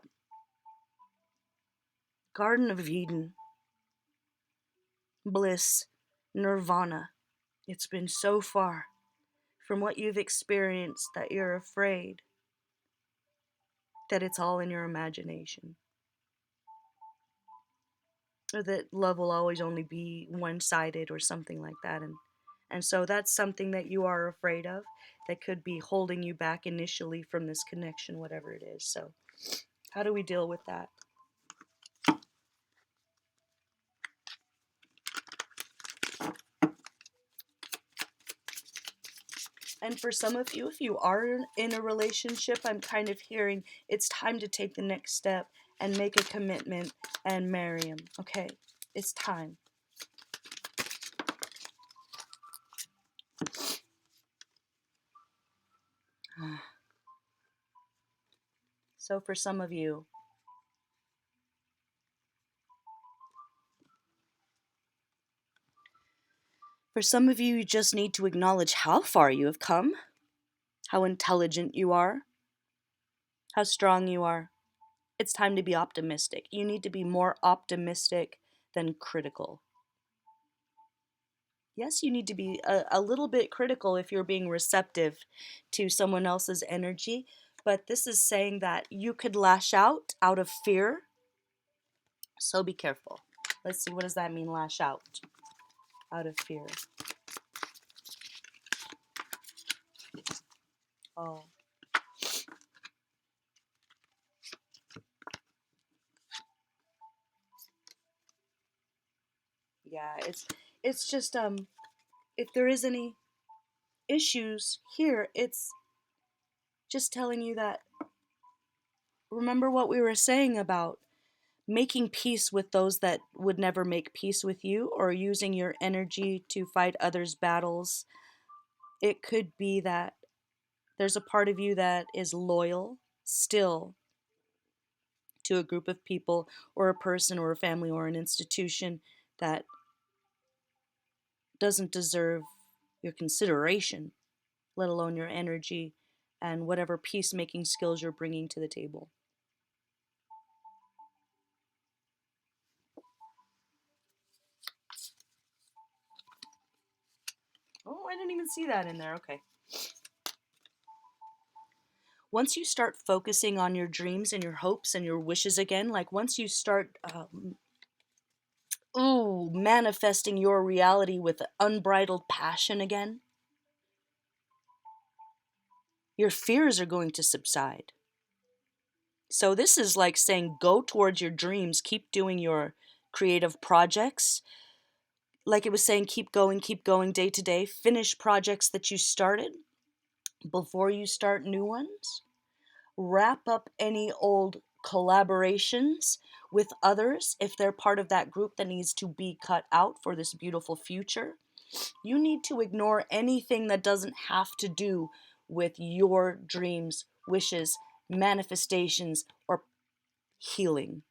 Garden of Eden. Bliss. Nirvana. It's been so far from what you've experienced that you're afraid that it's all in your imagination. Or that love will always only be one-sided or something like that. And so that's something that you are afraid of that could be holding you back initially from this connection, whatever it is. So how do we deal with that? And for some of you, if you are in a relationship, I'm kind of hearing it's time to take the next step and make a commitment and marry him. Okay, it's time. So for some of you, you just need to acknowledge how far you have come, how intelligent you are, how strong you are. It's time to be optimistic. You need to be more optimistic than critical. Yes, you need to be a little bit critical if you're being receptive to someone else's energy, but this is saying that you could lash out of fear. So be careful. Let's see, what does that mean, lash out of fear? Oh, yeah, it's just if there is any issues here, it's just telling you that remember what we were saying about making peace with those that would never make peace with you, or using your energy to fight others' battles. It could be that there's a part of you that is loyal still to a group of people or a person or a family or an institution that doesn't deserve your consideration, let alone your energy and whatever peacemaking skills you're bringing to the table. Oh, I didn't even see that in there. Okay. Once you start focusing on your dreams and your hopes and your wishes again, like once you start manifesting your reality with unbridled passion again, your fears are going to subside. So this is like saying go towards your dreams, keep doing your creative projects. Like it was saying, keep going day to day, finish projects that you started before you start new ones. Wrap up any old collaborations with others if they're part of that group that needs to be cut out for this beautiful future. You need to ignore anything that doesn't have to do with your dreams, wishes, manifestations, or healing.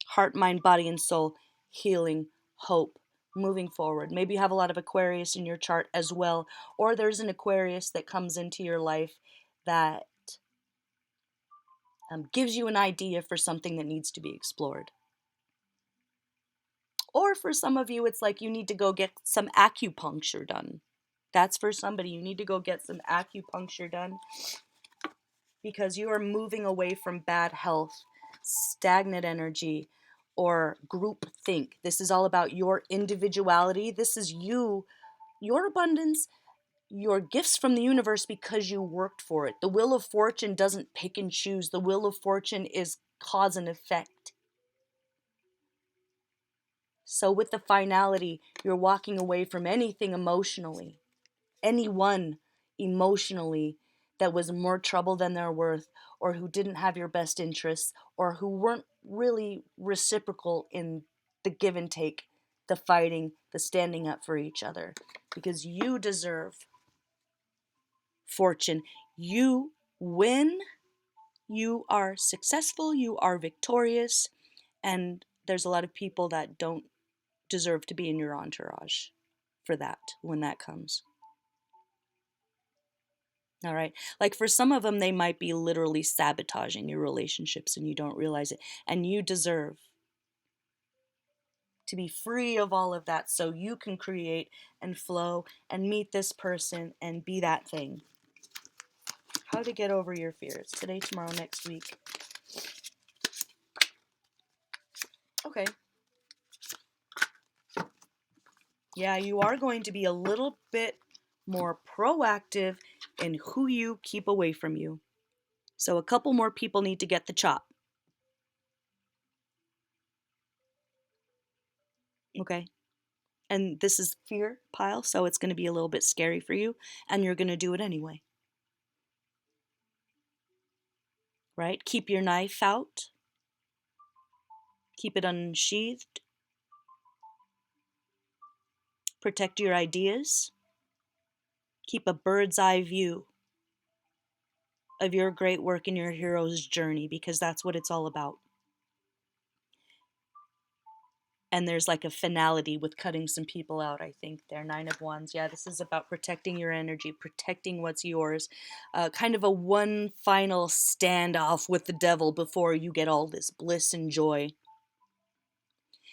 Heart, mind, body, and soul, healing, hope, moving forward. Maybe you have a lot of Aquarius in your chart as well, or there's an Aquarius that comes into your life that gives you an idea for something that needs to be explored. Or for some of you, it's like you need to go get some acupuncture done. That's for somebody. You need to go get some acupuncture done because you are moving away from bad health, stagnant energy, or group think. This is all about your individuality. This is you, your abundance, your gifts from the universe because you worked for it. The wheel of fortune doesn't pick and choose. The wheel of fortune is cause and effect. So with the finality, you're walking away from anything emotionally, anyone emotionally that was more trouble than they're worth, or who didn't have your best interests, or who weren't really reciprocal in the give and take, the fighting, the standing up for each other. Because you deserve fortune. You win, you are successful, you are victorious, and there's a lot of people that don't deserve to be in your entourage for that when that comes. All right. Like for some of them, they might be literally sabotaging your relationships and you don't realize it. And you deserve to be free of all of that so you can create and flow and meet this person and be that thing. How to get over your fears. Today, tomorrow, next week. Okay. Yeah, you are going to be a little bit more proactive in who you keep away from you. So a couple more people need to get the chop. Okay? And this is fear pile, so it's going to be a little bit scary for you, and you're going to do it anyway. Right? Keep your knife out. Keep it unsheathed. Protect your ideas. Keep a bird's eye view of your great work and your hero's journey, because that's what it's all about. And there's like a finality with cutting some people out, I think. There, 9 of Wands. Yeah, this is about protecting your energy, protecting what's yours. Kind of a one final standoff with the devil before you get all this bliss and joy.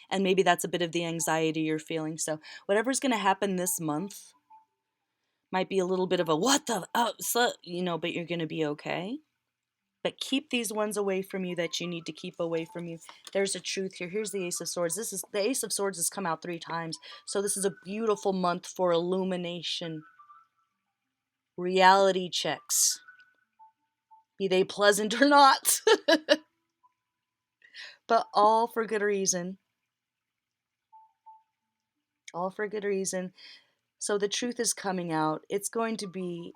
And maybe that's a bit of the anxiety you're feeling. So whatever's going to happen this month might be a little bit of a what the, but you're going to be okay. But keep these ones away from you that you need to keep away from you. There's a truth here. Here's the Ace of Swords. The Ace of Swords has come out 3 times. So this is a beautiful month for illumination. Reality checks. Be they pleasant or not. But all for good reason. All for good reason. So the truth is coming out. It's going to be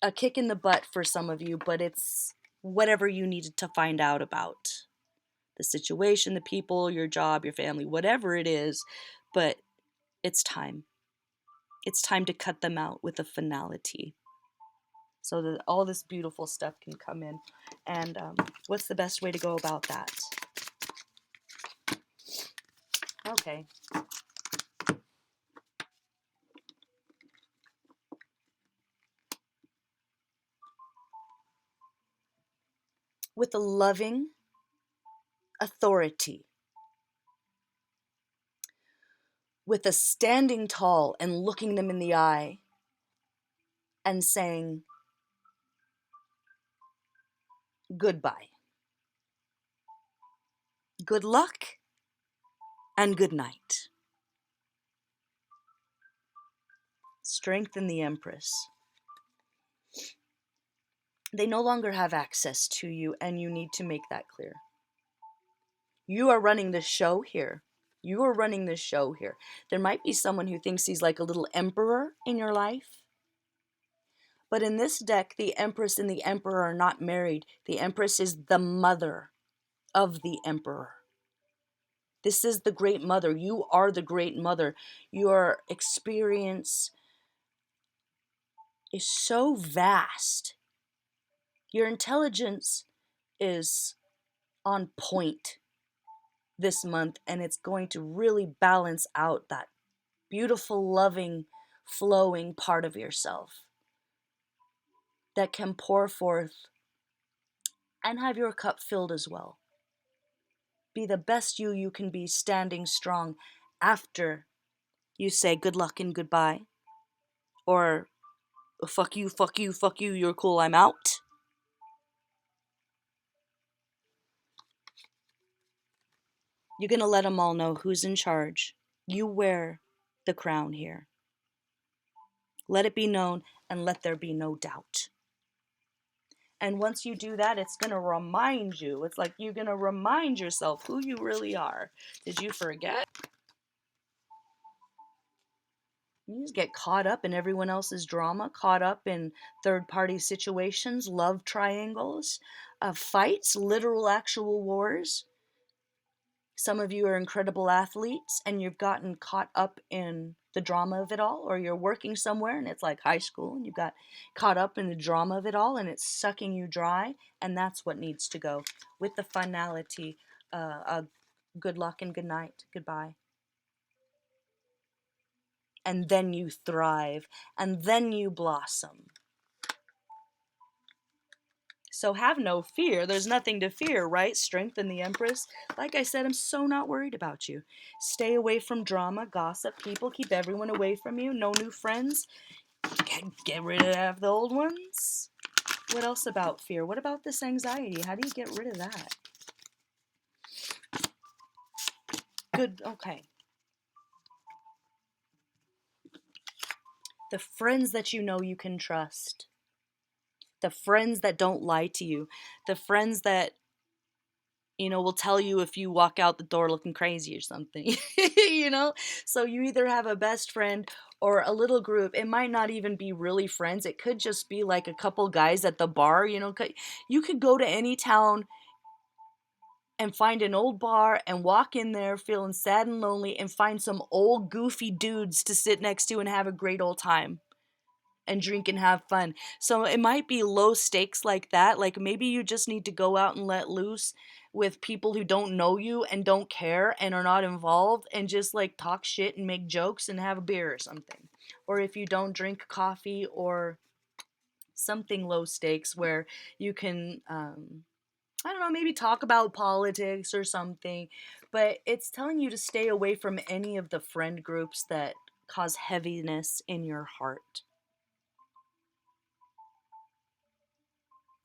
a kick in the butt for some of you, but it's whatever you needed to find out about. The situation, the people, your job, your family, whatever it is, but it's time. It's time to cut them out with a finality so that all this beautiful stuff can come in. And what's the best way to go about that? Okay. With a loving authority, with a standing tall and looking them in the eye and saying goodbye, good luck, and good night. Strengthen the Empress. They no longer have access to you, and you need to make that clear. You are running the show here. You are running the show here. There might be someone who thinks he's like a little emperor in your life. But in this deck, the Empress and the Emperor are not married. The Empress is the mother of the Emperor. This is the Great Mother. You are the Great Mother. Your experience is so vast. Your intelligence is on point this month, and it's going to really balance out that beautiful, loving, flowing part of yourself that can pour forth and have your cup filled as well. Be the best you can be, standing strong after you say good luck and goodbye, or fuck you, fuck you, fuck you, you're cool, I'm out. You're going to let them all know who's in charge. You wear the crown here. Let it be known, and let there be no doubt. And once you do that, it's going to remind you. It's like you're going to remind yourself who you really are. Did you forget? You just get caught up in everyone else's drama, caught up in third-party situations, love triangles, fights, literal actual wars. Some of you are incredible athletes and you've gotten caught up in the drama of it all, or you're working somewhere and it's like high school and you got caught up in the drama of it all and it's sucking you dry, and that's what needs to go with the finality. Good luck and good night, goodbye. And then you thrive, and then you blossom. So have no fear. There's nothing to fear, right? Strengthen the Empress. Like I said, I'm so not worried about you. Stay away from drama, gossip, people. Keep everyone away from you. No new friends. Get rid of the old ones. What else about fear? What about this anxiety? How do you get rid of that? Good, okay. The friends that you know you can trust. The friends that don't lie to you. The friends that will tell you if you walk out the door looking crazy or something. So you either have a best friend or a little group. It might not even be really friends. It could just be like a couple guys at the bar. You could go to any town and find an old bar and walk in there feeling sad and lonely and find some old goofy dudes to sit next to and have a great old time and drink and have fun. So it might be low stakes like that. Like maybe you just need to go out and let loose with people who don't know you and don't care and are not involved, and just like talk shit and make jokes and have a beer or something. Or if you don't drink coffee, or something low stakes where you can I don't know, maybe talk about politics or something. But it's telling you to stay away from any of the friend groups that cause heaviness in your heart.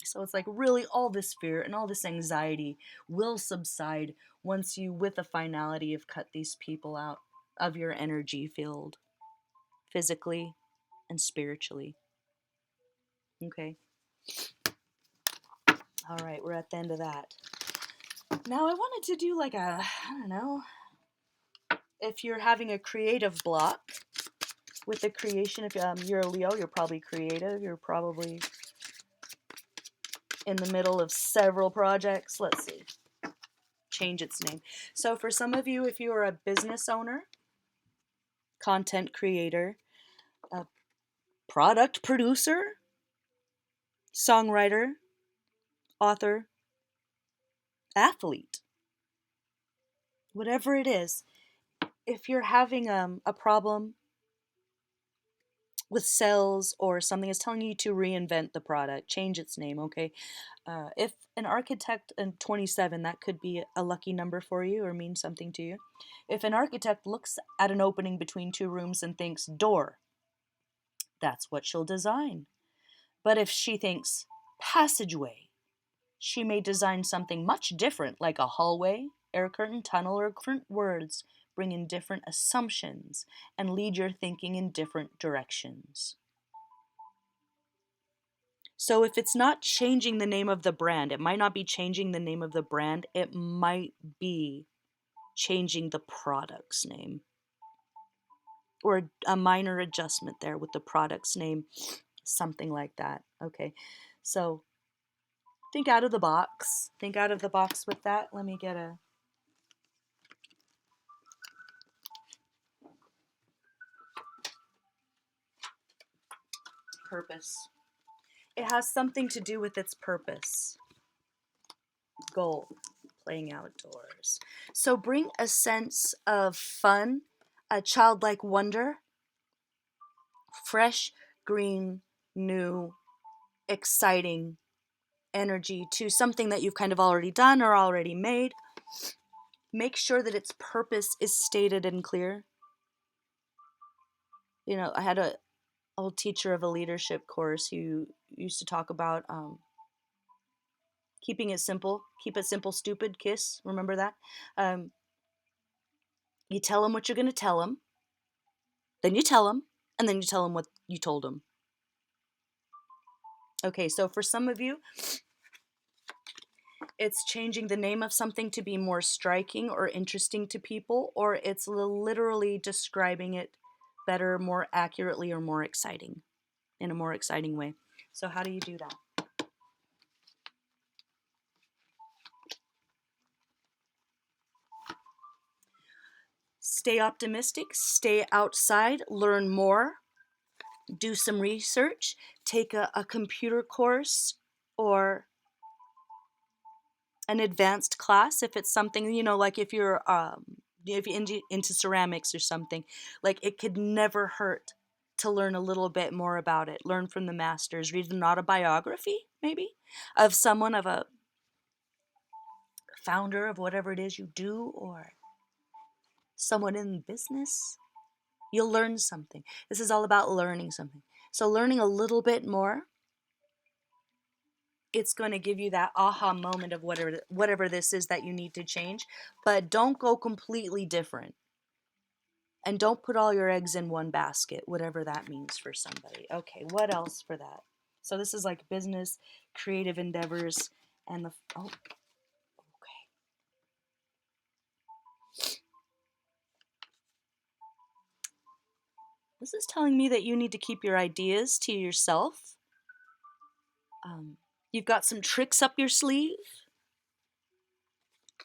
So it's like really all this fear and all this anxiety will subside once you, with a finality, have cut these people out of your energy field, physically and spiritually. Okay. All right, we're at the end of that. Now I wanted to do like I don't know, if you're having a creative block with the creation, if you're a Leo, you're probably creative. You're probably in the middle of several projects. Let's see. Change its name. So for some of you, if you are a business owner, content creator, a product producer, songwriter, author, athlete, whatever it is, if you're having a problem with sales or something is telling you to reinvent the product, change its name, okay? If an architect in 27, that could be a lucky number for you or mean something to you. If an architect looks at an opening between two rooms and thinks door, that's what she'll design. But if she thinks passageway, she may design something much different, like a hallway, air curtain, tunnel, or different words bring in different assumptions and lead your thinking in different directions. So if it's not changing the name of the brand, it might not be changing the name of the brand, it might be changing the product's name, or a minor adjustment there with the product's name, something like that. Okay, so think out of the box. Think out of the box with that. Let me get a purpose. It has something to do with its purpose. Goal, playing outdoors. So bring a sense of fun, a childlike wonder, fresh, green, new, exciting energy to something that you've kind of already done or already made. Make sure that its purpose is stated and clear. I had a old teacher of a leadership course who used to talk about keeping it simple. Keep it simple, stupid, kiss. Remember that? Um, you tell them what you're going to tell them, then you tell them, and then you tell them what you told them. Okay, so for some of you, it's changing the name of something to be more striking or interesting to people, or it's literally describing it better, more accurately, or more exciting, in a more exciting way. So how do you do that? Stay optimistic, stay outside, learn more, do some research, take a computer course or an advanced class if it's something, like if you're into ceramics or something, like it could never hurt to learn a little bit more about it. Learn from the masters, read an autobiography maybe of someone, of a founder of whatever it is you do, or someone in business. You'll learn something. This is all about learning something. So learning a little bit more, it's going to give you that aha moment of whatever this is that you need to change. But don't go completely different. And don't put all your eggs in one basket, whatever that means for somebody. Okay, what else for that? So this is like business, creative endeavors, and okay. This is telling me that you need to keep your ideas to yourself. You've got some tricks up your sleeve.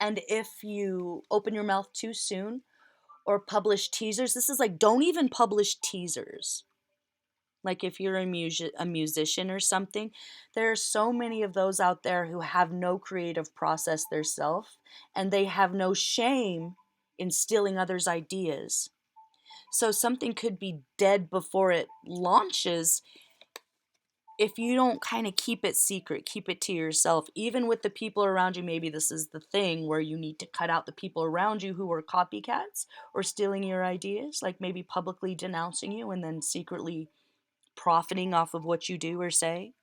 And if you open your mouth too soon or publish teasers, this is like, don't even publish teasers. Like if you're a musician or something, there are so many of those out there who have no creative process themselves, and they have no shame in stealing others' ideas. So something could be dead before it launches if you don't kind of keep it secret, keep it to yourself, even with the people around you. Maybe this is the thing where you need to cut out the people around you who are copycats or stealing your ideas, like maybe publicly denouncing you and then secretly profiting off of what you do or say.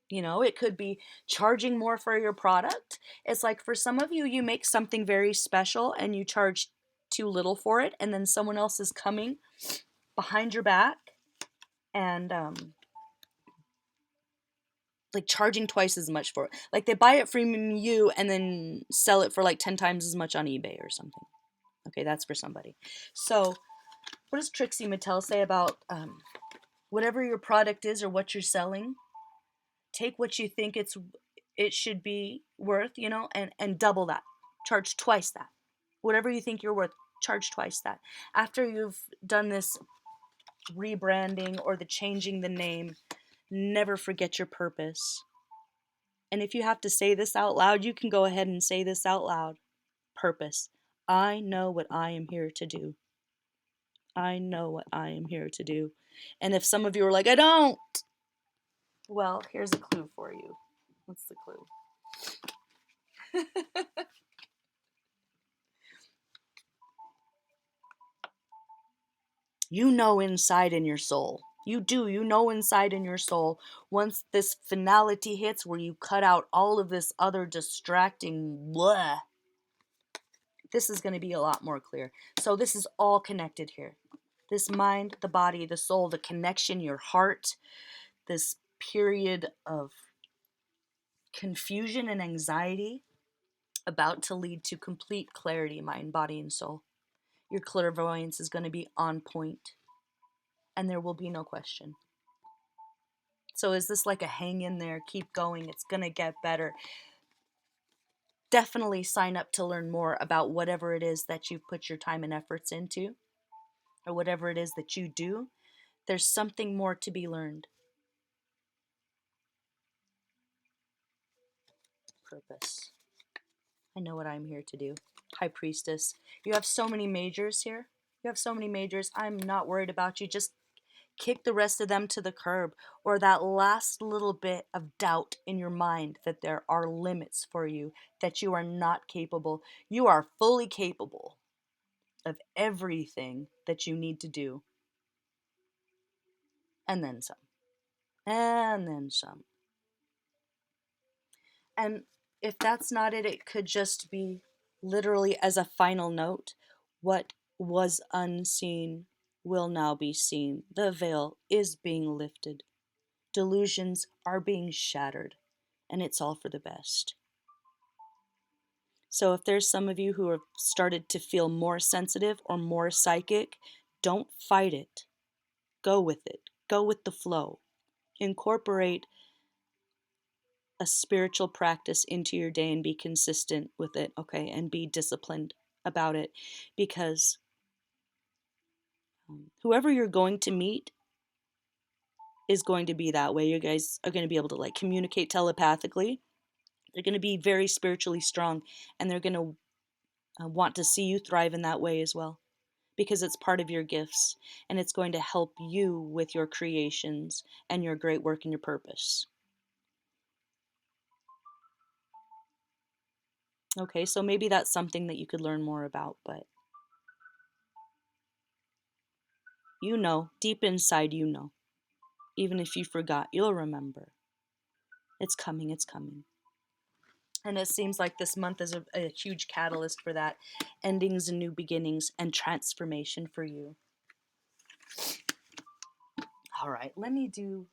You know, it could be charging more for your product. It's like for some of you, you make something very special and you charge too little for it, and then someone else is coming behind your back and like charging twice as much for it. Like they buy it from you and then sell it for like 10 times as much on eBay or something. Okay, that's for somebody. So, what does Trixie Mattel say about whatever your product is or what you're selling? Take what you think it should be worth, you know, and double that. Charge twice that. Whatever you think you're worth, charge twice that. After you've done this rebranding or the changing the name, never forget your purpose. And if you have to say this out loud, you can go ahead and say this out loud. Purpose. I know what I am here to do. I know what I am here to do. And if some of you are like, I don't, well, here's a clue for you. What's the clue? You know inside in your soul. You do. You know inside in your soul. Once this finality hits where you cut out all of this other distracting blah, this is going to be a lot more clear. So this is all connected here. This mind, the body, the soul, the connection, your heart, this period of confusion and anxiety about to lead to complete clarity, mind, body, and soul. Your clairvoyance is going to be on point, and there will be no question. So is this like a hang in there, keep going, it's going to get better? Definitely sign up to learn more about whatever it is that you've put your time and efforts into, or whatever it is that you do. There's something more to be learned. Purpose. I know what I'm here to do. High Priestess. You have so many majors here. You have so many majors. I'm not worried about you. Just kick the rest of them to the curb, or that last little bit of doubt in your mind that there are limits for you, that you are not capable. You are fully capable of everything that you need to do, and then some, and then some. And if that's not it, it could just be literally as a final note, what was unseen will now be seen. The veil is being lifted. Delusions are being shattered, and it's all for the best. So if there's some of you who have started to feel more sensitive or more psychic, don't fight it. Go with it. Go with the flow. Incorporate a spiritual practice into your day and be consistent with it, okay? And be disciplined about it, because whoever you're going to meet is going to be that way. You guys are going to be able to like communicate telepathically. They're going to be very spiritually strong, and they're going to want to see you thrive in that way as well, because it's part of your gifts, and it's going to help you with your creations and your great work and your purpose. Okay, so maybe that's something that you could learn more about, but you know, deep inside, you know. Even if you forgot, you'll remember. It's coming, it's coming. And it seems like this month is a huge catalyst for that. Endings and new beginnings and transformation for you. All right, let me do...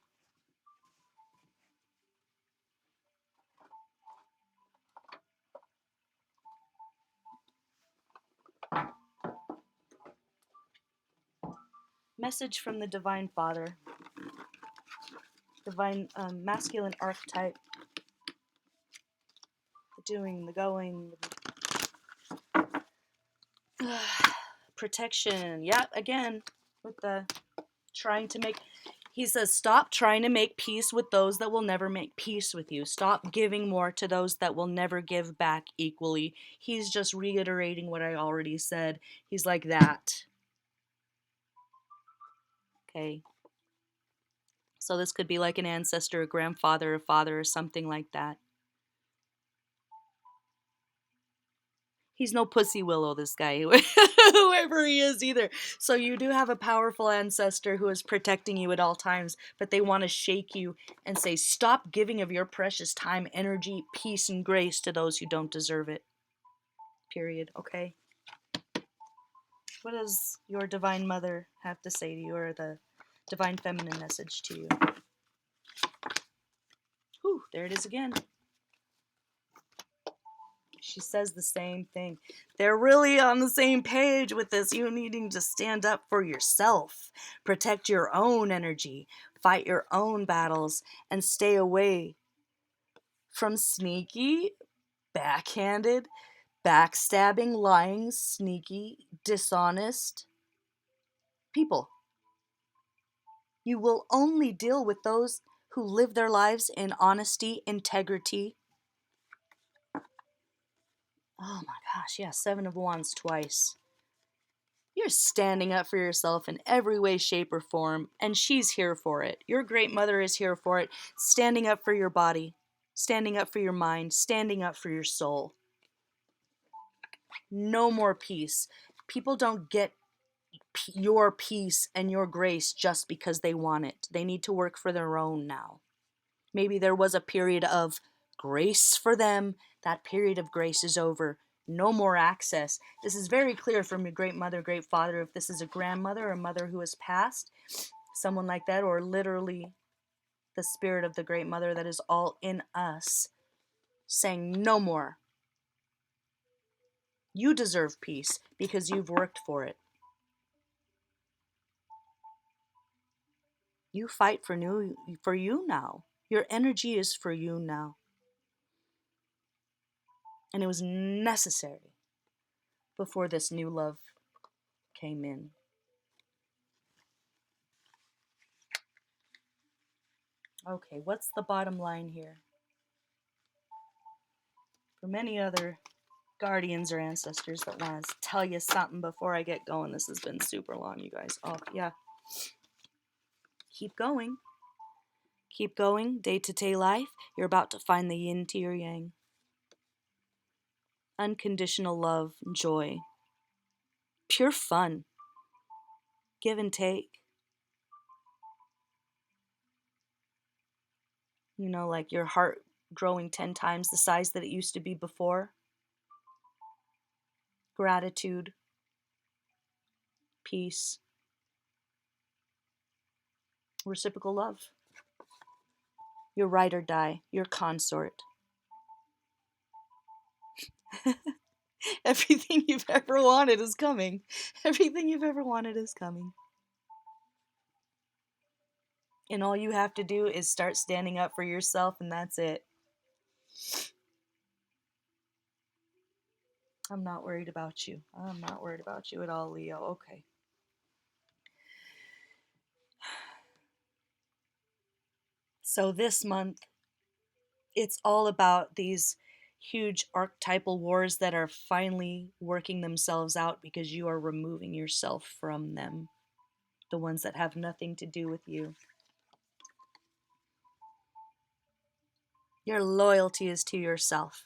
Message from the Divine Father. Divine masculine archetype. The doing, the going. Protection. Yeah, again, with the trying to make... He says, stop trying to make peace with those that will never make peace with you. Stop giving more to those that will never give back equally. He's just reiterating what I already said. He's like that. Okay. So this could be like an ancestor, a grandfather, a father, or something like that. He's no pussy willow, this guy, whoever he is either. So you do have a powerful ancestor who is protecting you at all times, but they want to shake you and say, stop giving of your precious time, energy, peace, and grace to those who don't deserve it. Period. Okay? What does your Divine Mother have to say to you, or the Divine Feminine message to you? Whew, there it is again. She says the same thing. They're really on the same page with this. You needing to stand up for yourself, protect your own energy, fight your own battles, and stay away from sneaky, backhanded, backstabbing, lying, sneaky, dishonest people. You will only deal with those who live their lives in honesty, integrity. Oh my gosh, yeah, 7 of Wands twice. You're standing up for yourself in every way, shape, or form, and she's here for it. Your great mother is here for it. Standing up for your body, standing up for your mind, standing up for your soul. No more peace. People don't get your peace and your grace just because they want it. They need to work for their own now. Maybe there was a period of grace for them. That period of grace is over. No more access. This is very clear from your great mother, great father. If this is a grandmother or a mother who has passed, someone like that, or literally the spirit of the great mother that is all in us, saying no more. You deserve peace because you've worked for it. You fight for you now. Your energy is for you now. And it was necessary before this new love came in. Okay, what's the bottom line here? For many other guardians or ancestors that want to tell you something before I get going. This has been super long, you guys. Oh, yeah. Keep going. Keep going. Day-to-day life. You're about to find the yin to your yang. Unconditional love, joy. Pure fun. Give and take. You know, like your heart growing 10 times the size that it used to be before. Gratitude. Peace. Reciprocal love. Your ride or die. Your consort. Everything you've ever wanted is coming. Everything you've ever wanted is coming. And all you have to do is start standing up for yourself, and that's it. I'm not worried about you. I'm not worried about you at all, Leo. Okay. So this month, it's all about these huge archetypal wars that are finally working themselves out because you are removing yourself from them. The ones that have nothing to do with you. Your loyalty is to yourself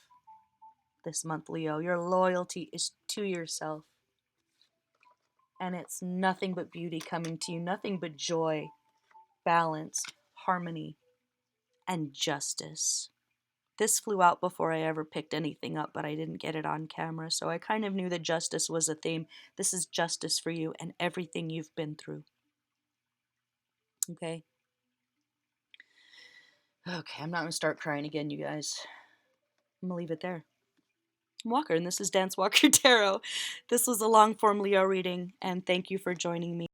this month, Leo. Your loyalty is to yourself. And it's nothing but beauty coming to you, nothing but joy, balance, harmony, and justice. This flew out before I ever picked anything up, but I didn't get it on camera, so I kind of knew that justice was a theme. This is justice for you and everything you've been through. Okay? Okay, I'm not going to start crying again, you guys. I'm going to leave it there. I'm Walker, and this is Dance Walker Tarot. This was a long-form Leo reading, and thank you for joining me.